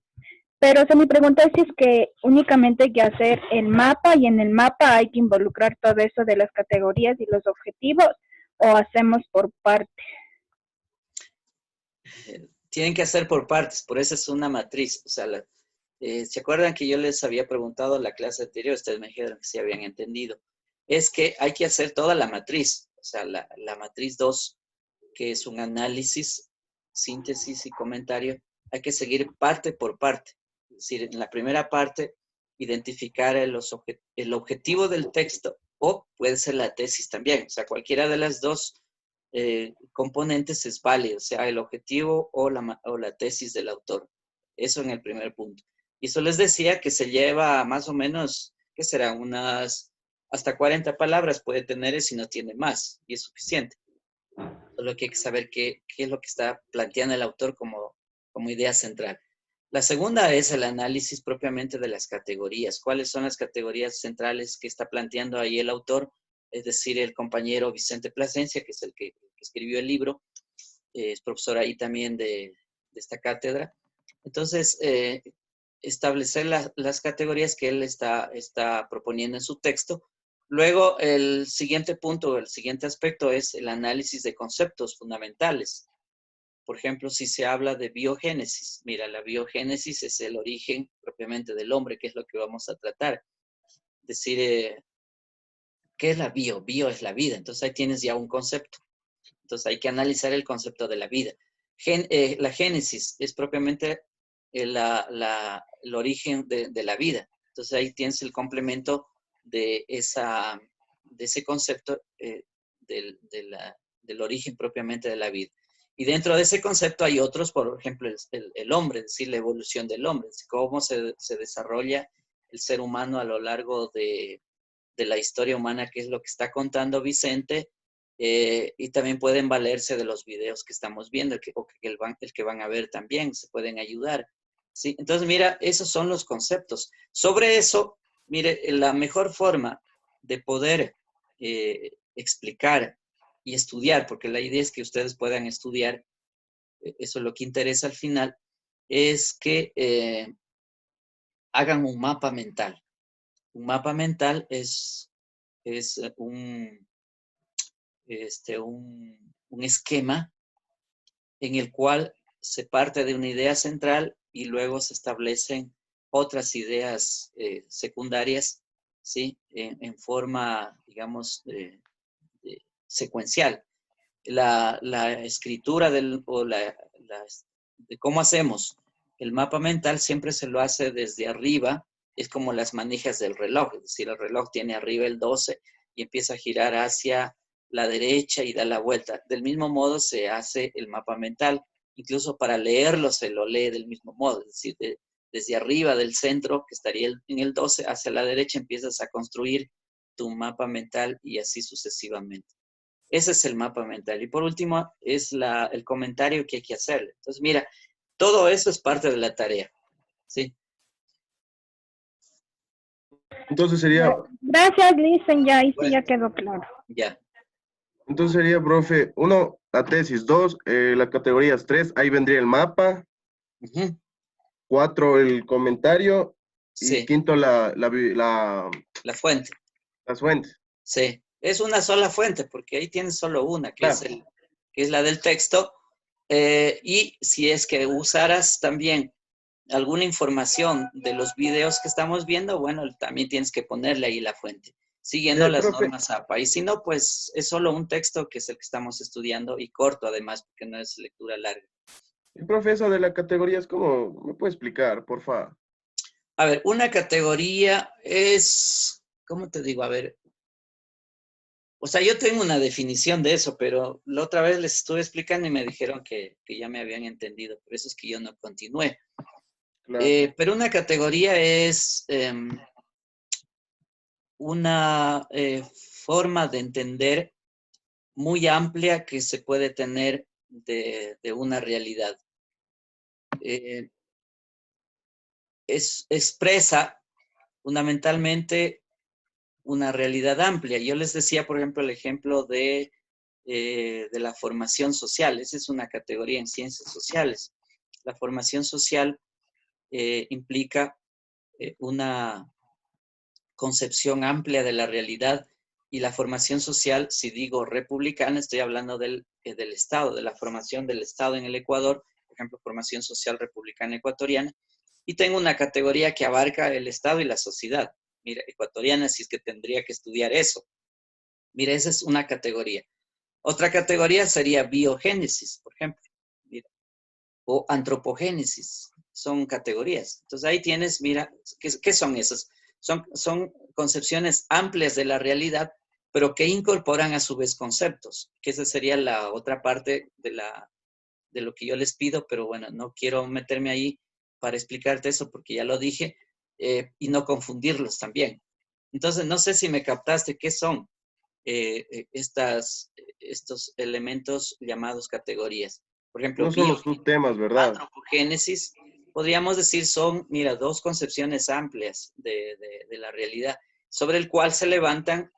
Pero o sea, mi pregunta es si es que únicamente hay que hacer el mapa y en el mapa hay que involucrar todo eso de las categorías y los objetivos o hacemos por parte. Tienen que hacer por partes, por eso es una matriz. O sea, ¿se acuerdan que yo les había preguntado en la clase anterior? Ustedes me dijeron que sí habían entendido. Es que hay que hacer toda la matriz, o sea, la matriz 2, que es un análisis, síntesis y comentario. Hay que seguir parte por parte. Es decir, en la primera parte, identificar el objetivo del texto, o puede ser la tesis también. O sea, cualquiera de las dos componentes es válido, sea el objetivo o la tesis del autor. Eso en el primer punto. Y eso les decía que se lleva más o menos, ¿qué será? Unas hasta 40 palabras puede tener si no tiene más, y es suficiente. Solo que hay que saber qué es lo que está planteando el autor como idea central. La segunda es el análisis propiamente de las categorías. ¿Cuáles son las categorías centrales que está planteando ahí el autor? Es decir, el compañero Vicente Plasencia, que es el que escribió el libro, es profesor ahí también de esta cátedra. Entonces, establecer las categorías que él está proponiendo en su texto. Luego, el siguiente punto, el siguiente aspecto es el análisis de conceptos fundamentales. Por ejemplo, si se habla de biogénesis, mira, la biogénesis es el origen propiamente del hombre, que es lo que vamos a tratar. Es decir, ¿qué es la bio? Bio es la vida, entonces ahí tienes ya un concepto. Entonces hay que analizar el concepto de la vida. La génesis es propiamente el origen de la vida. Entonces ahí tienes el complemento de ese concepto del origen propiamente de la vida. Y dentro de ese concepto hay otros, por ejemplo, el hombre, es decir, la evolución del hombre, es decir, cómo se desarrolla el ser humano a lo largo de la historia humana, que es lo que está contando Vicente, y también pueden valerse de los videos que estamos viendo, el que van a ver también, se pueden ayudar. ¿Sí? Entonces, mira, esos son los conceptos. Sobre eso, mire, la mejor forma de poder explicar y estudiar, porque la idea es que ustedes puedan estudiar, eso es lo que interesa al final, es que hagan un mapa mental. Un mapa mental es un esquema en el cual se parte de una idea central y luego se establecen otras ideas secundarias, ¿sí? En forma, digamos, secuencial. la escritura de cómo hacemos el mapa mental siempre se lo hace desde arriba, es como las manijas del reloj, es decir, el reloj tiene arriba el 12 y empieza a girar hacia la derecha y da la vuelta. Del mismo modo se hace el mapa mental, incluso para leerlo se lo lee del mismo modo, es decir, desde arriba del centro, que estaría en el 12, hacia la derecha empiezas a construir tu mapa mental y así sucesivamente. Ese es el mapa mental. Y por último, es el comentario que hay que hacerle. Entonces, mira, todo eso es parte de la tarea, ¿sí? Entonces sería, Gracias, Listen, ya, ahí sí Bueno, ya quedó claro. ya. entonces sería, profe, 1, la tesis, 2, las categorías, 3, ahí vendría el mapa, Ujú. 4, el comentario, y Sí, 5, la fuente. las fuentes. Sí, es una sola fuente, porque ahí tienes solo una, que Claro. que es la del texto. Y si es que usaras también alguna información de los videos que estamos viendo, bueno, también tienes que ponerle ahí la fuente, siguiendo las Profe, normas APA. Y si no, pues es solo un texto que es el que estamos estudiando y corto además, porque no es lectura larga. el profe, eso de la categoría es como, ¿me puede explicar, por favor? A ver, una categoría es, ¿cómo te digo? A ver, o sea, yo tengo una definición de eso, pero la otra vez les estuve explicando y me dijeron que ya me habían entendido, por eso es que yo no continué. Claro. Pero una categoría es una forma de entender muy amplia que se puede tener de una realidad. Expresa fundamentalmente una realidad amplia. Yo les decía, por ejemplo, el ejemplo de la formación social. Esa es una categoría en ciencias sociales. La formación social implica una concepción amplia de la realidad y la formación social, si digo republicana, estoy hablando del Estado, de la formación del Estado en el Ecuador, por ejemplo, formación social republicana ecuatoriana, y tengo una categoría que abarca el Estado y la sociedad. Mira, ecuatoriana, si es que tendría que estudiar eso. Mira, esa es una categoría. Otra categoría sería biogénesis, por ejemplo, mira, o antropogénesis, son categorías. Entonces ahí tienes, mira, ¿qué son esas? Son concepciones amplias de la realidad, pero que incorporan a su vez conceptos, que esa sería la otra parte de lo que yo les pido, pero bueno, no quiero meterme ahí para explicarte eso porque ya lo dije, y no confundirlos también. Entonces, no sé si me captaste qué son estos elementos llamados categorías. Por ejemplo, No son los subtemas, ¿verdad? antropogénesis, podríamos decir son, mira, dos concepciones amplias de la realidad sobre el cual se levantan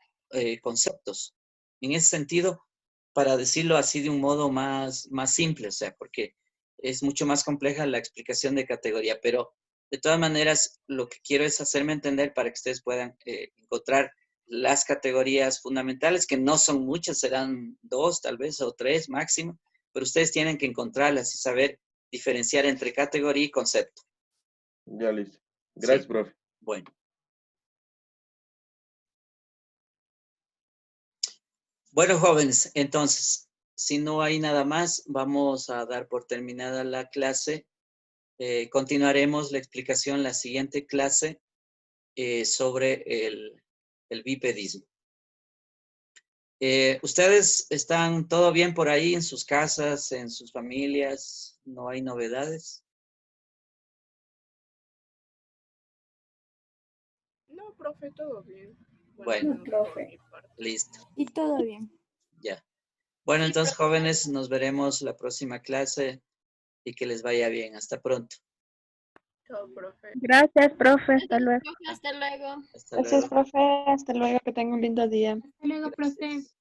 conceptos. En ese sentido, para decirlo así de un modo más simple, o sea, porque es mucho más compleja la explicación de categoría, pero de todas maneras, lo que quiero es hacerme entender para que ustedes puedan encontrar las categorías fundamentales, que no son muchas, serán 2 tal vez o 3 máximo, pero ustedes tienen que encontrarlas y saber diferenciar entre categoría y concepto. Ya listo. ¿Sí? Gracias, profe. Bueno. Bueno, jóvenes, entonces, si no hay nada más, vamos a dar por terminada la clase. Continuaremos la explicación la siguiente clase sobre el bipedismo. ¿Ustedes están todo bien por ahí en sus casas, en sus familias? ¿No hay novedades? No, profe, todo bien. Bueno, Profe. listo, Y todo bien. ya. Bueno, entonces, jóvenes, nos veremos la próxima clase y que les vaya bien. Hasta pronto. Chao, profe. Gracias, profe, hasta luego. Hasta luego. Hasta Gracias, luego. profe. Hasta luego. Que tenga un lindo día. Hasta luego, profe. Gracias.